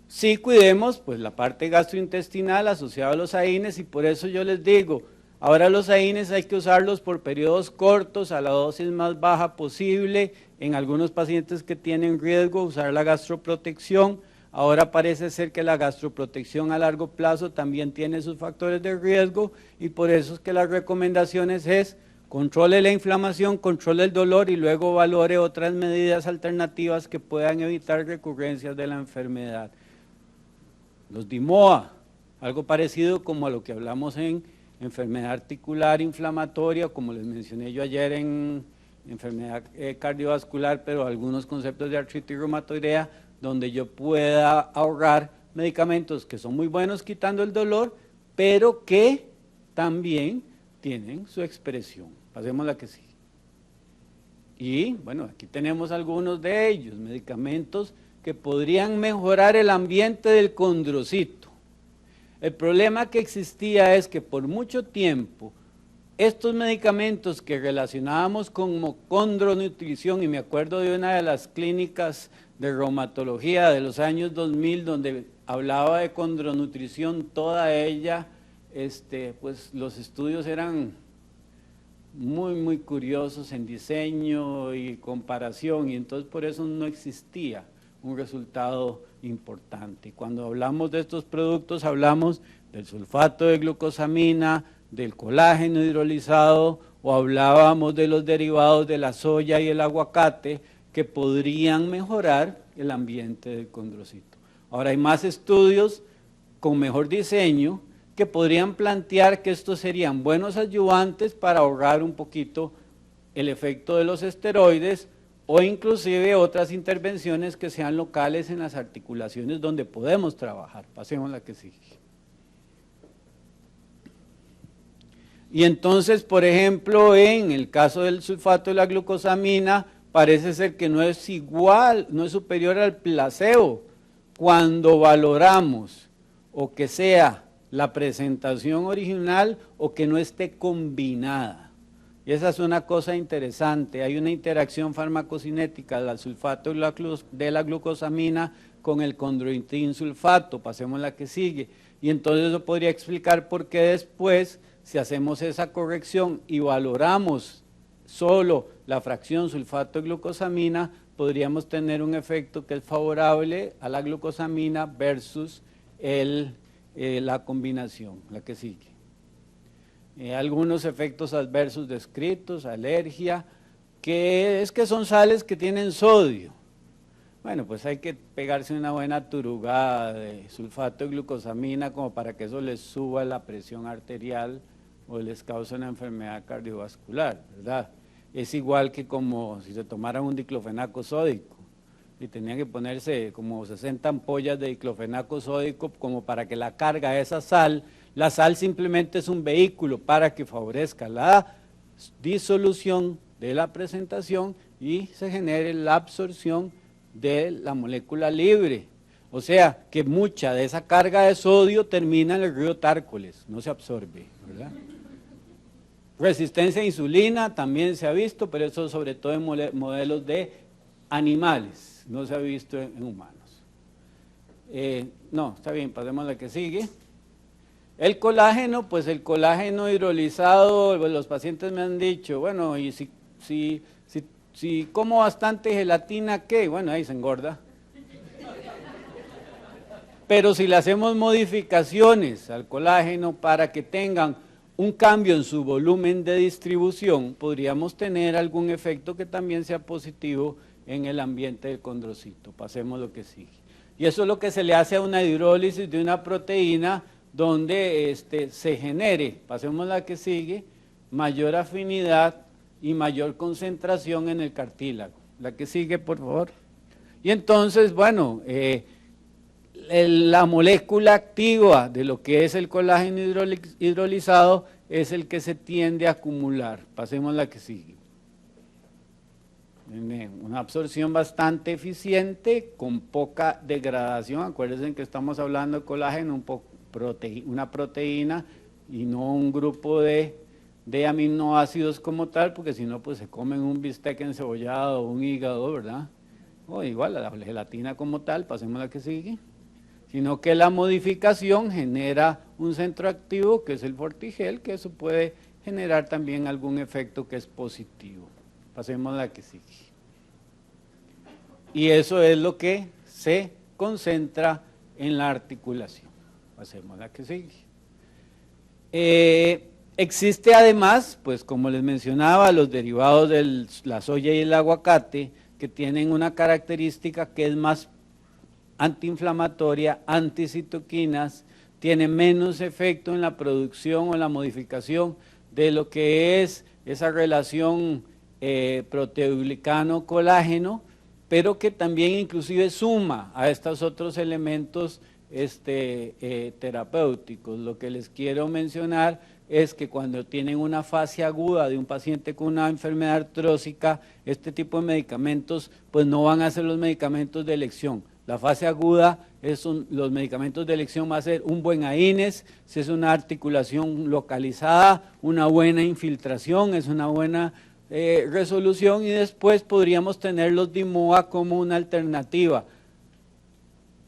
Sí cuidemos pues la parte gastrointestinal asociada a los AINES, y por eso yo les digo, ahora los AINES hay que usarlos por periodos cortos, a la dosis más baja posible, en algunos pacientes que tienen riesgo usar la gastroprotección. Ahora parece ser que la gastroprotección a largo plazo también tiene sus factores de riesgo, y por eso es que las recomendaciones es controle la inflamación, controle el dolor y luego valore otras medidas alternativas que puedan evitar recurrencias de la enfermedad. Los DIMOA, algo parecido como a lo que hablamos en enfermedad articular inflamatoria, como les mencioné yo ayer en enfermedad cardiovascular, pero algunos conceptos de artritis reumatoidea, donde yo pueda ahorrar medicamentos que son muy buenos quitando el dolor, pero que también tienen su expresión. Pasemos a la que sigue. Y bueno, aquí tenemos algunos de ellos, medicamentos que podrían mejorar el ambiente del condrocito. El problema que existía es que por mucho tiempo estos medicamentos que relacionábamos con condronutrición, y me acuerdo de una de las clínicas de reumatología de los años 2000 donde hablaba de condronutrición toda ella, pues los estudios eran muy curiosos en diseño y comparación, y entonces por eso no existía un resultado importante. Cuando hablamos de estos productos hablamos del sulfato de glucosamina, del colágeno hidrolizado, o hablábamos de los derivados de la soya y el aguacate que podrían mejorar el ambiente del condrocito. Ahora hay más estudios con mejor diseño que podrían plantear que estos serían buenos ayudantes para ahorrar un poquito el efecto de los esteroides, o inclusive otras intervenciones que sean locales en las articulaciones donde podemos trabajar. Pasemos a la que sigue. Y entonces, por ejemplo, en el caso del sulfato de la glucosamina, parece ser que no es igual, no es superior al placebo cuando valoramos o que sea la presentación original o que no esté combinada. Y esa es una cosa interesante, hay una interacción farmacocinética del sulfato de la glucosamina con el condroitin sulfato, pasemos a la que sigue, y entonces eso podría explicar por qué después, si hacemos esa corrección y valoramos solo la fracción sulfato de glucosamina, podríamos tener un efecto que es favorable a la glucosamina versus la combinación, la que sigue. Algunos efectos adversos descritos, alergia, que son sales que tienen sodio. Bueno, pues hay que pegarse una buena turugada de sulfato de glucosamina como para que eso les suba la presión arterial o les cause una enfermedad cardiovascular, ¿verdad? Es igual que como si se tomaran un diclofenaco sódico y tenían que ponerse como 60 ampollas de diclofenaco sódico como para que la carga de esa sal, la sal simplemente es un vehículo para que favorezca la disolución de la presentación y se genere la absorción de la molécula libre. O sea, que mucha de esa carga de sodio termina en el río Tárcoles, no se absorbe, ¿verdad? Resistencia a insulina también se ha visto, pero eso sobre todo en modelos de animales, no se ha visto en humanos. No, está bien, pasemos a la que sigue. El colágeno, pues el colágeno hidrolizado, los pacientes me han dicho, bueno, y si como bastante gelatina, ¿qué? Bueno, ahí se engorda. Pero si le hacemos modificaciones al colágeno para que tengan un cambio en su volumen de distribución, podríamos tener algún efecto que también sea positivo en el ambiente del condrocito. Pasemos a lo que sigue. Y eso es lo que se le hace a una hidrólisis de una proteína donde se genere, pasemos a la que sigue, mayor afinidad y mayor concentración en el cartílago. La que sigue, por favor. Y entonces, bueno, la molécula activa de lo que es el colágeno hidrolizado es el que se tiende a acumular. Pasemos a la que sigue. Una absorción bastante eficiente con poca degradación. Acuérdense que estamos hablando de colágeno, una proteína y no un grupo de aminoácidos como tal, porque si no pues se comen un bistec encebollado o un hígado, ¿verdad? O igual la gelatina como tal, pasemos a la que sigue. Sino que la modificación genera un centro activo que es el Fortigel, que eso puede generar también algún efecto que es positivo. Pasemos a la que sigue. Y eso es lo que se concentra en la articulación. Pasemos a la que sigue. Existe además, pues como les mencionaba, los derivados de la soya y el aguacate, que tienen una característica que es más antiinflamatoria, anticitoquinas, tiene menos efecto en la producción o en la modificación de lo que es esa relación proteoglicano-colágeno, pero que también inclusive suma a estos otros elementos terapéuticos. Lo que les quiero mencionar es que cuando tienen una fase aguda de un paciente con una enfermedad artrósica, este tipo de medicamentos pues no van a ser los medicamentos de elección. La fase aguda, los medicamentos de elección va a ser un buen AINES, si es una articulación localizada, una buena infiltración, es una buena resolución, y después podríamos tener los DIMOA como una alternativa.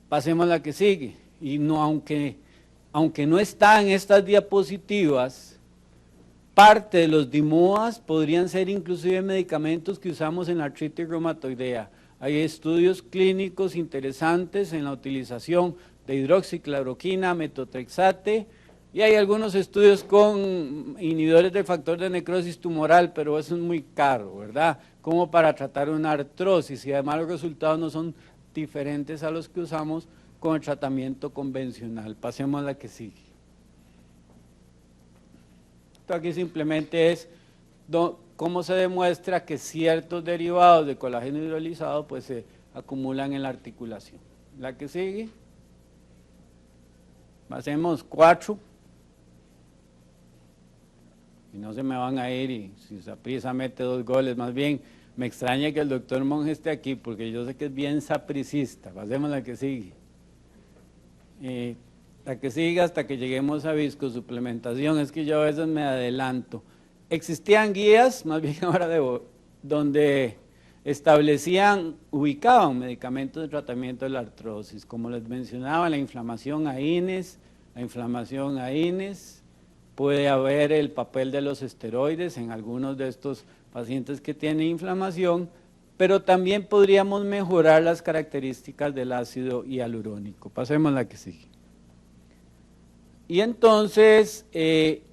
Pasemos a la que sigue. Y no, aunque no está en estas diapositivas, parte de los DIMOAs podrían ser inclusive medicamentos que usamos en la artritis reumatoidea. Hay estudios clínicos interesantes en la utilización de hidroxicloroquina, metotrexate, y hay algunos estudios con inhibidores del factor de necrosis tumoral, pero eso es muy caro, ¿verdad? Como para tratar una artrosis, y además los resultados no son diferentes a los que usamos con el tratamiento convencional. Pasemos a la que sigue. Esto aquí simplemente es cómo se demuestra que ciertos derivados de colágeno hidrolizado pues se acumulan en la articulación. La que sigue. Hacemos 4. Y no se me van a ir, y si Saprissa mete 2 goles, más bien me extraña que el doctor Monge esté aquí, porque yo sé que es bien sapricista. Pasemos la que sigue. La que sigue hasta que lleguemos a viscosuplementación, es que yo a veces me adelanto. Existían guías, más bien ahora donde establecían, ubicaban medicamentos de tratamiento de la artrosis, como les mencionaba, la inflamación AINES, puede haber el papel de los esteroides en algunos de estos pacientes que tienen inflamación, pero también podríamos mejorar las características del ácido hialurónico. Pasemos a la que sigue. Y entonces,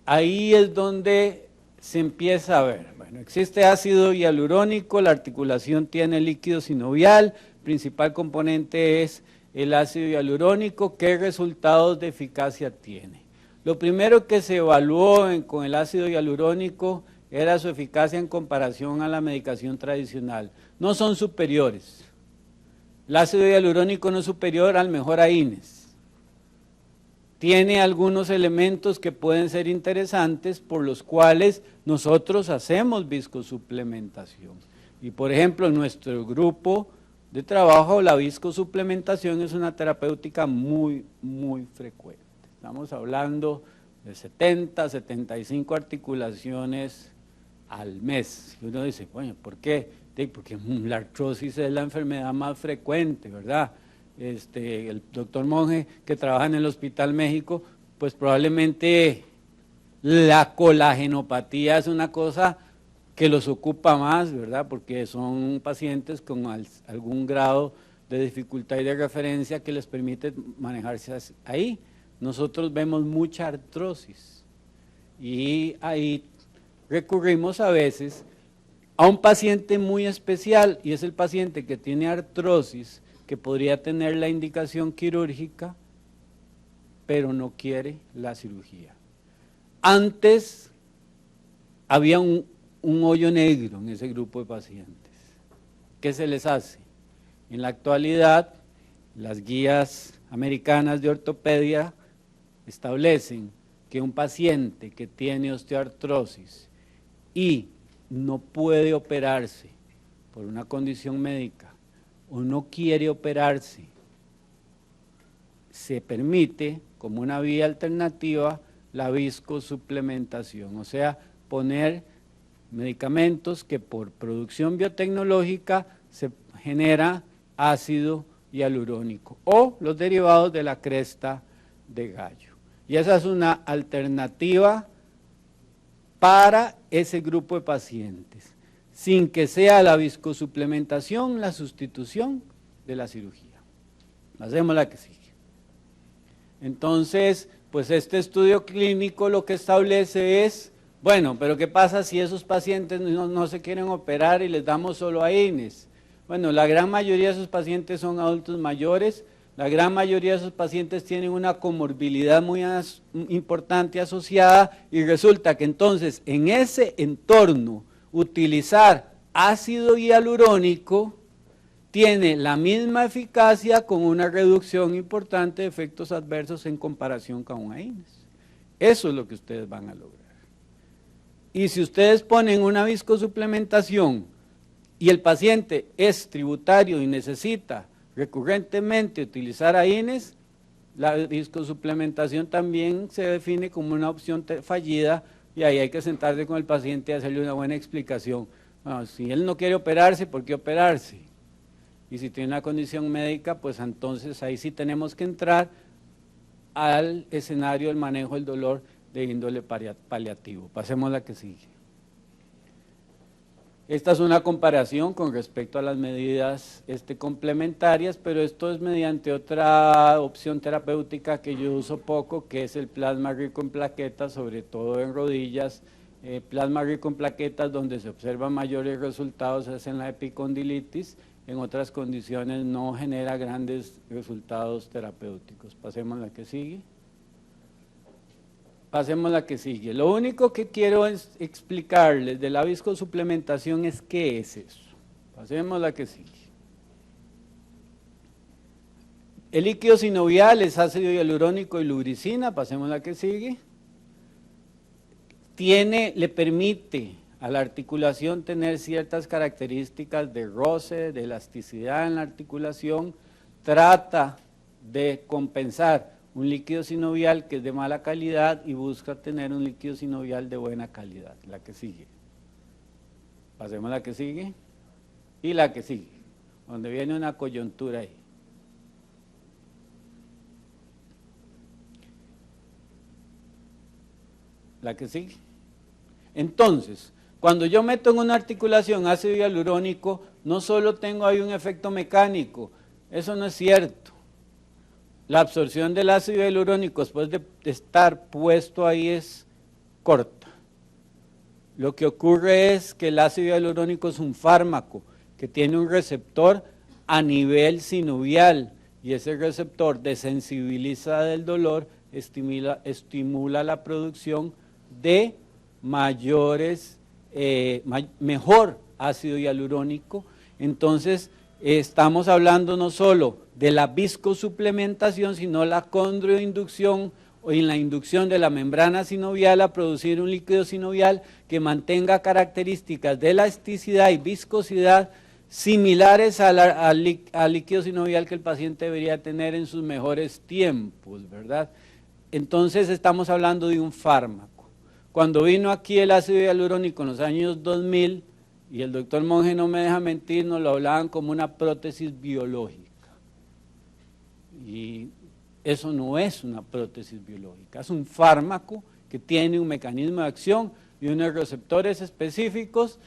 ahí es donde se empieza a ver. Bueno, existe ácido hialurónico, la articulación tiene líquido sinovial, el principal componente es el ácido hialurónico. ¿Qué resultados de eficacia tiene? Lo primero que se evaluó con el ácido hialurónico era su eficacia en comparación a la medicación tradicional. No son superiores. El ácido hialurónico no es superior al mejor AINES. Tiene algunos elementos que pueden ser interesantes por los cuales nosotros hacemos viscosuplementación. Y por ejemplo, en nuestro grupo de trabajo, la viscosuplementación es una terapéutica muy, muy frecuente. Estamos hablando de 70, 75 articulaciones al mes. Y uno dice, bueno, ¿por qué? Porque la artrosis es la enfermedad más frecuente, ¿verdad? El doctor Monge, que trabaja en el Hospital México, pues probablemente la colagenopatía es una cosa que los ocupa más, ¿verdad? Porque son pacientes con algún grado de dificultad y de referencia que les permite manejarse ahí. Nosotros vemos mucha artrosis y ahí recurrimos a veces a un paciente muy especial, y es el paciente que tiene artrosis, que podría tener la indicación quirúrgica, pero no quiere la cirugía. Antes había un hoyo negro en ese grupo de pacientes. ¿Qué se les hace? En la actualidad, las guías americanas de ortopedia establecen que un paciente que tiene osteoartrosis y no puede operarse por una condición médica o no quiere operarse, se permite como una vía alternativa la viscosuplementación, o sea, poner medicamentos que por producción biotecnológica se genera ácido hialurónico o los derivados de la cresta de gallo. Y esa es una alternativa para ese grupo de pacientes, sin que sea la viscosuplementación la sustitución de la cirugía. Hacemos la que sigue. Entonces, pues este estudio clínico lo que establece es, bueno, pero ¿qué pasa si esos pacientes no se quieren operar y les damos solo AINES? Bueno, la gran mayoría de esos pacientes son adultos mayores, la gran mayoría de esos pacientes tienen una comorbilidad muy importante asociada, y resulta que entonces en ese entorno utilizar ácido hialurónico tiene la misma eficacia con una reducción importante de efectos adversos en comparación con un AINES. Eso es lo que ustedes van a lograr. Y si ustedes ponen una viscosuplementación y el paciente es tributario y necesita recurrentemente utilizar AINES, la viscosuplementación también se define como una opción fallida, y ahí hay que sentarse con el paciente y hacerle una buena explicación. Bueno, si él no quiere operarse, ¿por qué operarse? Y si tiene una condición médica, pues entonces ahí sí tenemos que entrar al escenario del manejo del dolor de índole paliativo. Pasemos a la que sigue. Esta es una comparación con respecto a las medidas complementarias, pero esto es mediante otra opción terapéutica que yo uso poco, que es el plasma rico en plaquetas, sobre todo en rodillas. Plasma rico en plaquetas donde se observan mayores resultados es en la epicondilitis, en otras condiciones no genera grandes resultados terapéuticos. Pasemos a la que sigue. Pasemos a la que sigue. Lo único que quiero explicarles de la viscosuplementación es qué es eso. Pasemos a la que sigue. El líquido sinovial es ácido hialurónico y lubricina, pasemos a la que sigue. Le permite a la articulación tener ciertas características de roce, de elasticidad en la articulación, trata de compensar un líquido sinovial que es de mala calidad y busca tener un líquido sinovial de buena calidad. La que sigue. Pasemos a la que sigue. Y la que sigue, donde viene una coyuntura ahí. La que sigue. Entonces, cuando yo meto en una articulación ácido hialurónico, no solo tengo ahí un efecto mecánico, eso no es cierto. La absorción del ácido hialurónico después de estar puesto ahí es corta. Lo que ocurre es que el ácido hialurónico es un fármaco que tiene un receptor a nivel sinovial y ese receptor desensibiliza del dolor, estimula la producción de mejor ácido hialurónico. Entonces estamos hablando no solo de la viscosuplementación, sino la condroinducción o en la inducción de la membrana sinovial a producir un líquido sinovial que mantenga características de elasticidad y viscosidad similares al líquido sinovial que el paciente debería tener en sus mejores tiempos, ¿verdad? Entonces estamos hablando de un fármaco. Cuando vino aquí el ácido hialurónico en los años 2000, y el doctor Monge no me deja mentir, nos lo hablaban como una prótesis biológica. Y eso no es una prótesis biológica, es un fármaco que tiene un mecanismo de acción y unos receptores específicos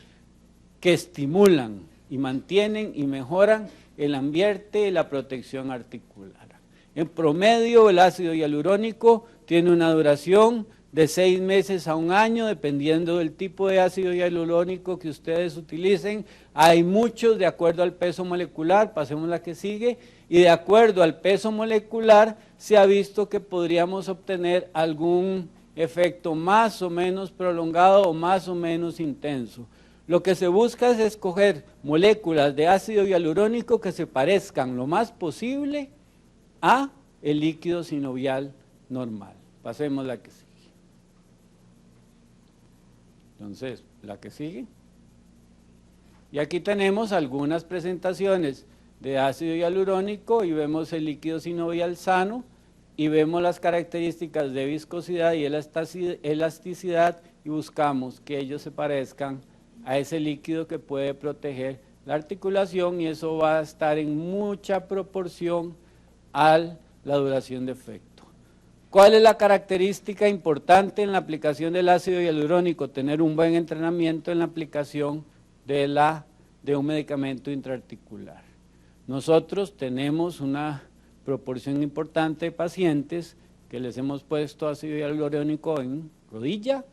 que estimulan y mantienen y mejoran el ambiente y la protección articular. En promedio, el ácido hialurónico tiene una duración de 6 meses a 1 año, dependiendo del tipo de ácido hialurónico que ustedes utilicen. Hay muchos de acuerdo al peso molecular, pasemos a la que sigue, y de acuerdo al peso molecular se ha visto que podríamos obtener algún efecto más o menos prolongado o más o menos intenso. Lo que se busca es escoger moléculas de ácido hialurónico que se parezcan lo más posible a el líquido sinovial normal. Pasemos a la que sigue. Entonces, la que sigue. Y aquí tenemos algunas presentaciones de ácido hialurónico y vemos el líquido sinovial sano y vemos las características de viscosidad y elasticidad y buscamos que ellos se parezcan a ese líquido que puede proteger la articulación y eso va a estar en mucha proporción a la duración de efecto. ¿Cuál es la característica importante en la aplicación del ácido hialurónico? Tener un buen entrenamiento en la aplicación de un medicamento intraarticular. Nosotros tenemos una proporción importante de pacientes que les hemos puesto ácido hialurónico en rodilla,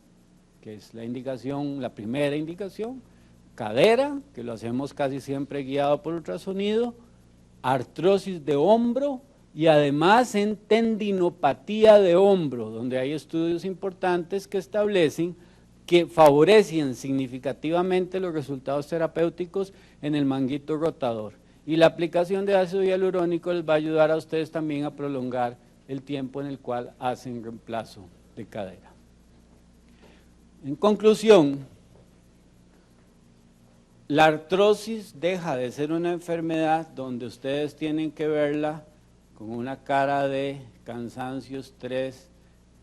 que es la indicación, la primera indicación, cadera, que lo hacemos casi siempre guiado por ultrasonido, artrosis de hombro y además en tendinopatía de hombro, donde hay estudios importantes que establecen que favorecen significativamente los resultados terapéuticos en el manguito rotador. Y la aplicación de ácido hialurónico les va a ayudar a ustedes también a prolongar el tiempo en el cual hacen reemplazo de cadera. En conclusión, la artrosis deja de ser una enfermedad donde ustedes tienen que verla con una cara de cansancio, estrés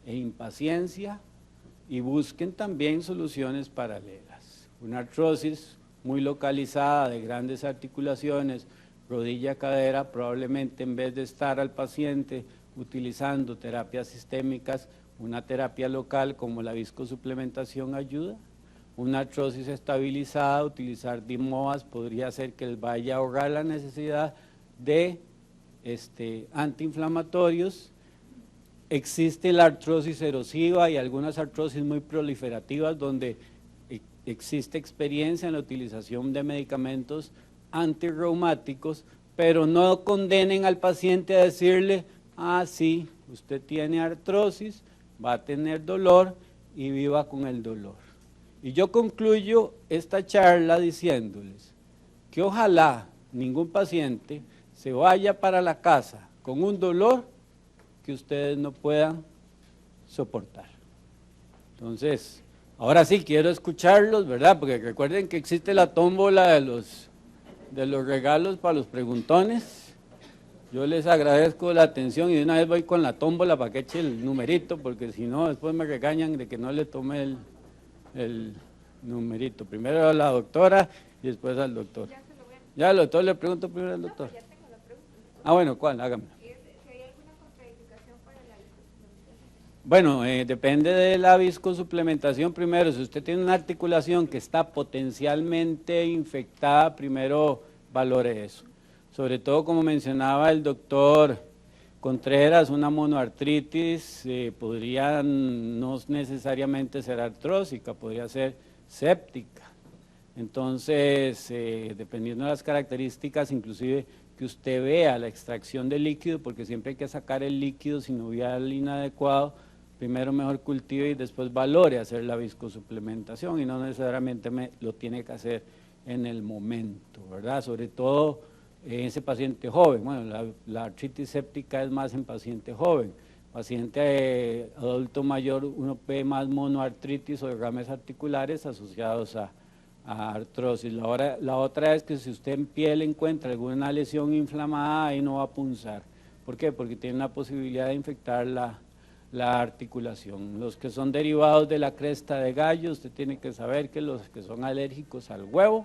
e impaciencia y busquen también soluciones paralelas. Una artrosis muy localizada de grandes articulaciones, rodilla, cadera, probablemente en vez de estar al paciente utilizando terapias sistémicas, una terapia local como la viscosuplementación ayuda. Una artrosis estabilizada, utilizar DIMOAs podría hacer que les vaya a ahorrar la necesidad de antiinflamatorios. Existe la artrosis erosiva y algunas artrosis muy proliferativas donde existe experiencia en la utilización de medicamentos antirreumáticos, pero no condenen al paciente a decirle, ah, sí, usted tiene artrosis, va a tener dolor y viva con el dolor. Y yo concluyo esta charla diciéndoles que ojalá ningún paciente se vaya para la casa con un dolor que ustedes no puedan soportar. Entonces, ahora sí quiero escucharlos, ¿verdad? Porque recuerden que existe la tómbola de los regalos para los preguntones. Yo les agradezco la atención y de una vez voy con la tómbola para que eche el numerito, porque si no, después me regañan de que no le tomé el numerito. Primero a la doctora y después al doctor. Ya, el doctor le pregunto primero al doctor. Ya tengo la pregunta. Ah, bueno, ¿cuál? Hágame. Si hay alguna contraindicación para la viscosuplementación. Bueno, depende de la viscosuplementación primero. Si usted tiene una articulación que está potencialmente infectada, primero valore eso. Sobre todo, como mencionaba el doctor Contreras, una monoartritis podría no necesariamente ser artrósica, podría ser séptica. Entonces, dependiendo de las características, inclusive que usted vea la extracción del líquido, porque siempre hay que sacar el líquido sinovial inadecuado, primero mejor cultive y después valore hacer la viscosuplementación y no necesariamente lo tiene que hacer en el momento, ¿verdad? Sobre todo en ese paciente joven. Bueno, la artritis séptica es más en paciente joven. Paciente adulto mayor, uno ve más monoartritis o derrames articulares asociados a artrosis. La otra es que si usted en piel encuentra alguna lesión inflamada, ahí no va a punzar. ¿Por qué? Porque tiene una posibilidad de infectar la articulación. Los que son derivados de la cresta de gallo, usted tiene que saber que los que son alérgicos al huevo,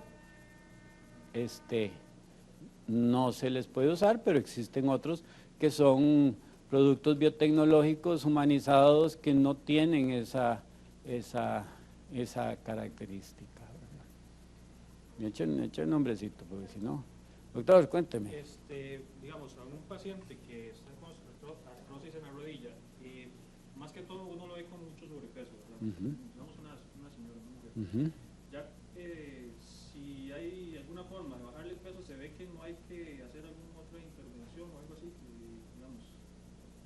no se les puede usar, pero existen otros que son productos biotecnológicos humanizados que no tienen esa característica. Me echo el nombrecito, porque si no... Doctor, cuénteme. Digamos, a un paciente que está con artrosis en la rodilla, más que todo uno lo ve con mucho sobrepeso, ¿verdad? Digamos una señora, una mujer. Ya, si hay alguna forma de bajarle el peso, se ve que no hay que hacer alguna otra intervención o algo así, que, digamos,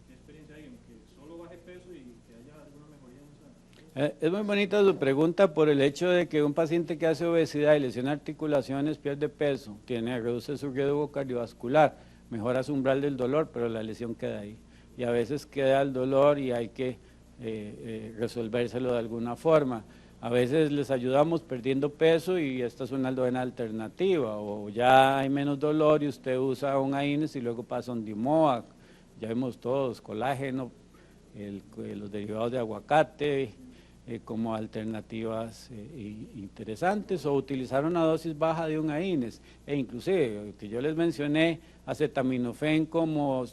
¿qué experiencia hay en que solo baje peso y que haya alguna mejoría en esa? Es muy bonita su pregunta por el hecho de que un paciente que hace obesidad y lesiona articulaciones pierde peso, reduce su riesgo cardiovascular, mejora su umbral del dolor, pero la lesión queda ahí. Y a veces queda el dolor y hay que resolvérselo de alguna forma. A veces les ayudamos perdiendo peso y esta es una buena alternativa, o ya hay menos dolor y usted usa un AINES y luego pasa un Dimoac, ya vemos todos, colágeno, los derivados de aguacate, como alternativas interesantes, o utilizar una dosis baja de un AINES, e inclusive, que yo les mencioné, acetaminofén como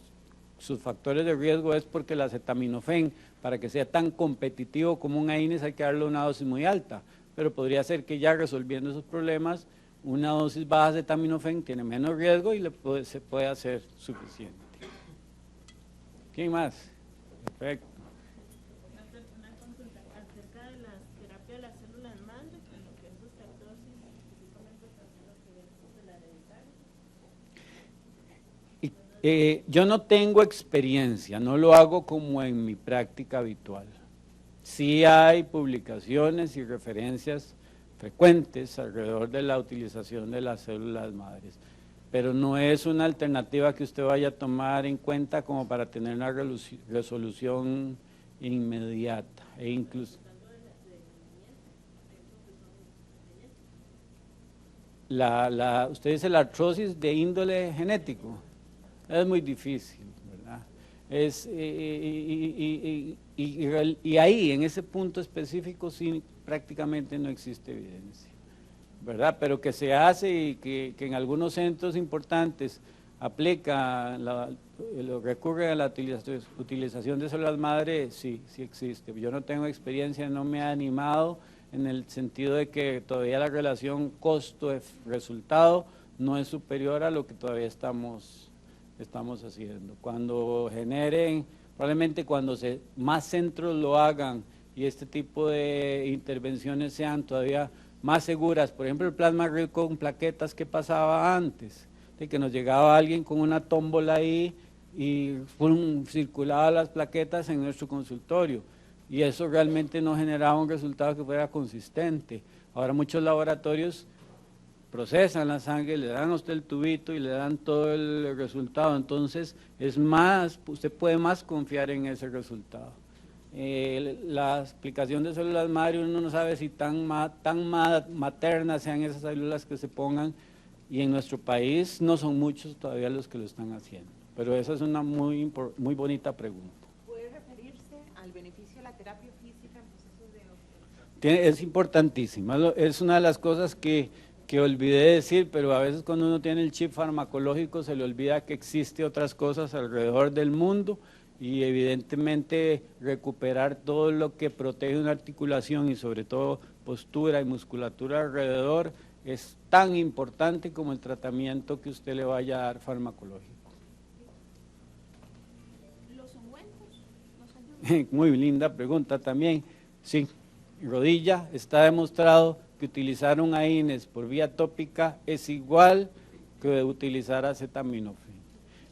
sus factores de riesgo es porque el acetaminofén, para que sea tan competitivo como un AINES, hay que darle una dosis muy alta, pero podría ser que ya resolviendo esos problemas, una dosis baja de acetaminofén tiene menos riesgo y se puede hacer suficiente. ¿Quién más? Perfecto. Una consulta acerca de las terapias de las células madre, en lo que es osteoporosis, específicamente también lo que es de la hereditaria. Yo no tengo experiencia, no lo hago como en mi práctica habitual. Sí hay publicaciones y referencias frecuentes alrededor de la utilización de las células madres, pero no es una alternativa que usted vaya a tomar en cuenta como para tener una resolución inmediata. E incluso usted dice la artrosis de índole genético, es muy difícil, ¿verdad? Y ahí, en ese punto específico, sí, prácticamente no existe evidencia, ¿verdad? Pero que se hace y que en algunos centros importantes aplica, recurre a la utilización de células madre, sí existe. Yo no tengo experiencia, no me ha animado en el sentido de que todavía la relación costo-resultado no es superior a lo que todavía estamos haciendo. Cuando generen, probablemente cuando más centros lo hagan y este tipo de intervenciones sean todavía más seguras, por ejemplo el plasma rico con plaquetas que pasaba antes, de que nos llegaba alguien con una tómbola ahí y circulaba las plaquetas en nuestro consultorio. y eso realmente no generaba un resultado que fuera consistente. Ahora muchos laboratorios procesan la sangre, le dan a usted el tubito y le dan todo el resultado, entonces es más, usted puede más confiar en ese resultado. La explicación de células madre, uno no sabe si tan maternas sean esas células que se pongan, y en nuestro país no son muchos todavía los que lo están haciendo, pero esa es una muy bonita pregunta. ¿Puede referirse al beneficio de la terapia física en procesos de hospitalización? Es importantísima, es una de las cosas que olvidé decir, pero a veces cuando uno tiene el chip farmacológico se le olvida que existe otras cosas alrededor del mundo, y evidentemente recuperar todo lo que protege una articulación y sobre todo postura y musculatura alrededor es tan importante como el tratamiento que usted le vaya a dar farmacológico. ¿Los ungüentos nos ayudan? Muy linda pregunta también. Sí, rodilla, está demostrado que utilizar un AINES por vía tópica es igual que utilizar acetaminofén.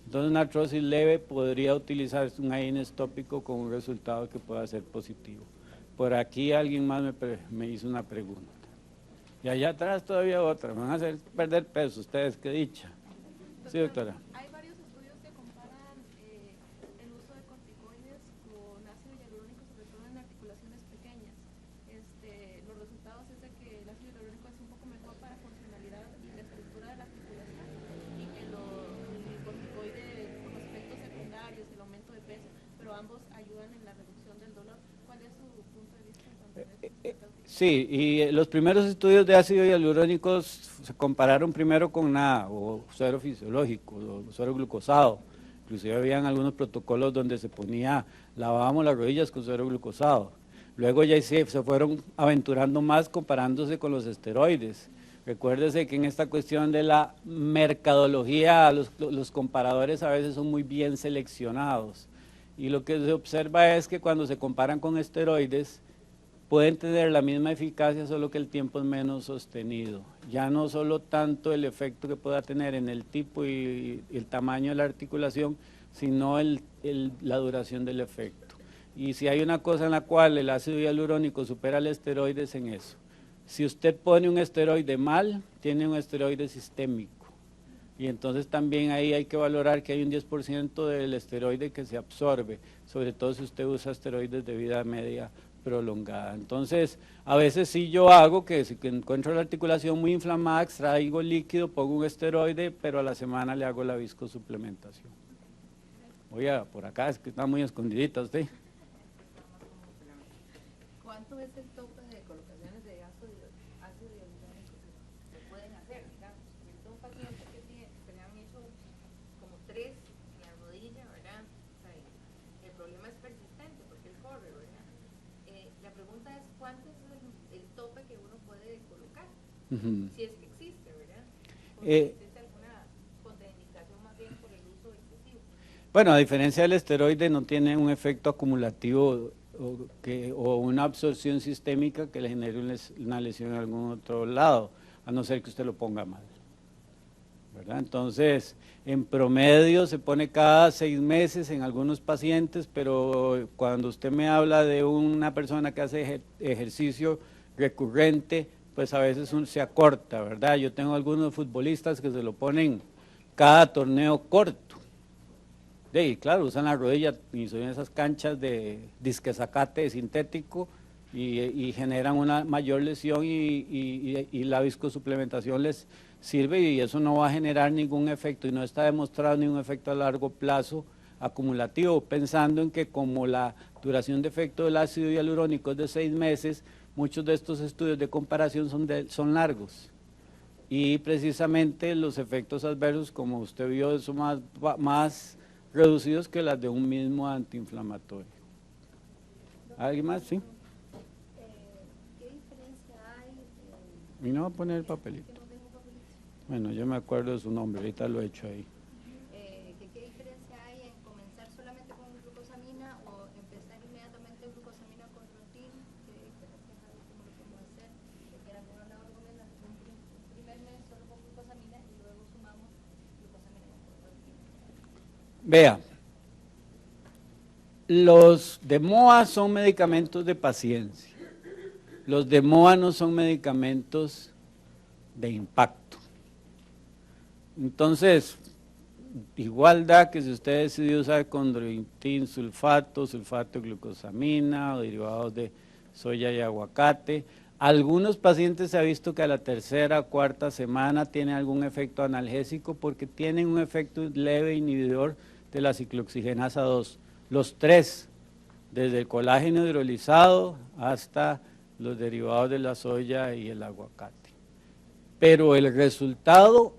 Entonces una artrosis leve podría utilizar un AINES tópico con un resultado que pueda ser positivo. Por aquí alguien más me hizo una pregunta. Y allá atrás todavía otra, me van a hacer perder peso ustedes, qué dicha. Sí, doctora. Hay varios estudios que comparan el uso de corticoides con ácido hialurónico, sobre todo en articulaciones pequeñas. Los resultados es de que el ácido hialurónico es un poco mejor para funcionalidad y la estructura de la articulación, y que el corticoide con los efectos secundarios, el aumento de peso, pero ambos ayudan en la reducción del dolor. ¿Cuál es su punto de vista en cuanto a esto? Sí, y los primeros estudios de ácido hialurónico se compararon primero con nada, o suero fisiológico, o suero glucosado. Inclusive habían algunos protocolos donde se ponía, lavábamos las rodillas con suero glucosado. Luego ya se fueron aventurando más comparándose con los esteroides. Recuérdese que en esta cuestión de la mercadología, los comparadores a veces son muy bien seleccionados. Y lo que se observa es que cuando se comparan con esteroides, pueden tener la misma eficacia, solo que el tiempo es menos sostenido. Ya no solo tanto el efecto que pueda tener en el tipo y el tamaño de la articulación, sino la duración del efecto. Y si hay una cosa en la cual el ácido hialurónico supera al esteroide es en eso. Si usted pone un esteroide mal, tiene un esteroide sistémico. Y entonces también ahí hay que valorar que hay un 10% del esteroide que se absorbe, sobre todo si usted usa esteroides de vida media prolongada. Entonces, a veces sí yo hago que si encuentro la articulación muy inflamada, extraigo líquido, pongo un esteroide, pero a la semana le hago la viscosuplementación. Oiga, por acá es que está muy escondidita usted. ¿Cuánto es el tope de colocaciones de ácido hialurónico que pueden hacer? Digamos, es un paciente que le han hecho como 3 en la rodilla, ¿verdad? O sea, el problema es persistente porque él corre, ¿verdad? La pregunta es cuánto es el tope que uno puede colocar, si es que existe, ¿verdad? O si existe alguna contraindicación más bien por el uso excesivo. Bueno, a diferencia del esteroide, no tiene un efecto acumulativo o una absorción sistémica que le genere una lesión en algún otro lado, a no ser que usted lo ponga mal, ¿verdad? Entonces, en promedio se pone cada 6 meses en algunos pacientes, pero cuando usted me habla de una persona que hace ejercicio recurrente, pues a veces se acorta, ¿verdad? Yo tengo algunos futbolistas que se lo ponen cada torneo corto. Y claro, usan la rodilla y son esas canchas de disquezacate sintético y generan una mayor lesión y la viscosuplementación les sirve, y eso no va a generar ningún efecto y no está demostrado ningún efecto a largo plazo acumulativo, pensando en que como la duración de efecto del ácido hialurónico es de 6 meses, muchos de estos estudios de comparación son largos. Y precisamente los efectos adversos, como usted vio, son más reducidos que las de un mismo antiinflamatorio. ¿Alguien más? Sí. ¿Qué diferencia hay? Y no va a poner el papelito. Que no tengo papelito. Bueno, yo me acuerdo de su nombre, ahorita lo he hecho ahí. ¿Qué diferencia hay en comenzar solamente con glucosamina o empezar inmediatamente glucosamina con trotina? ¿Qué diferencia hay? ¿Cómo lo podemos hacer? Porque algunos nos recomiendan un primer mes solo con glucosamina y luego sumamos glucosamina con trotina. Vea, Los de MOA son medicamentos de paciencia. Los de MOA no son medicamentos de impacto. Entonces, igual da que si usted decidió usar condroitin sulfato, sulfato de glucosamina o derivados de soya y aguacate, algunos pacientes se ha visto que a la tercera o cuarta semana tienen algún efecto analgésico porque tienen un efecto leve inhibidor de la ciclooxigenasa 2. Los tres, desde el colágeno hidrolizado hasta los derivados de la soya y el aguacate. Pero el resultado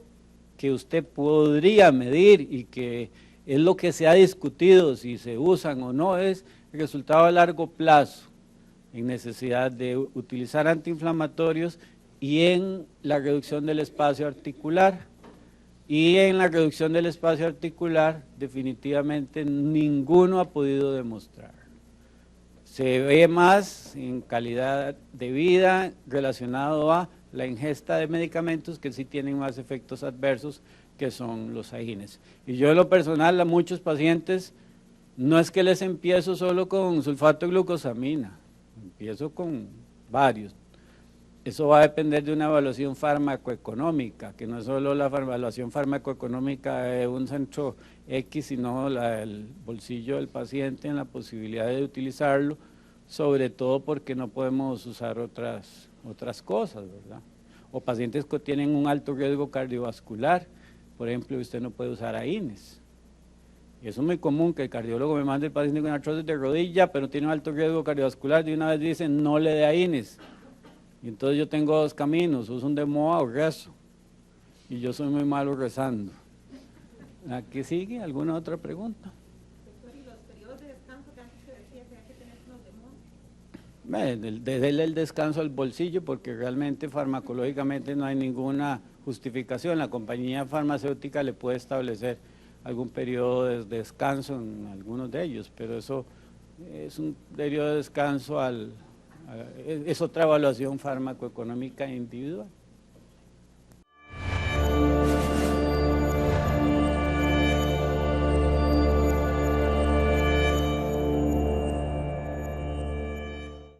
que usted podría medir y que es lo que se ha discutido si se usan o no es el resultado a largo plazo en necesidad de utilizar antiinflamatorios y en la reducción del espacio articular. Y en la reducción del espacio articular definitivamente ninguno ha podido demostrar. Se ve más en calidad de vida relacionado a la ingesta de medicamentos que sí tienen más efectos adversos, que son los agines. Y yo en lo personal a muchos pacientes no es que les empiezo solo con sulfato de glucosamina, empiezo con varios. Eso va a depender de una evaluación farmacoeconómica, que no es solo la evaluación farmacoeconómica de un centro X, sino el bolsillo del paciente en la posibilidad de utilizarlo, sobre todo porque no podemos usar otras cosas, ¿verdad? O pacientes que tienen un alto riesgo cardiovascular, por ejemplo, usted no puede usar AINES. Y eso es muy común, que el cardiólogo me mande el paciente con artrosis de rodilla, pero tiene un alto riesgo cardiovascular, de una vez dicen no le dé AINES. Y entonces yo tengo dos caminos, uso un de MOA o rezo. Y yo soy muy malo rezando. ¿Aquí sigue? ¿Alguna otra pregunta? Doctor, ¿y los periodos de descanso que antes se decía que hay que tener los de MOA? Desde el descanso al bolsillo, porque realmente farmacológicamente no hay ninguna justificación. La compañía farmacéutica le puede establecer algún periodo de descanso en algunos de ellos, pero eso es un periodo de descanso es otra evaluación farmacoeconómica individual.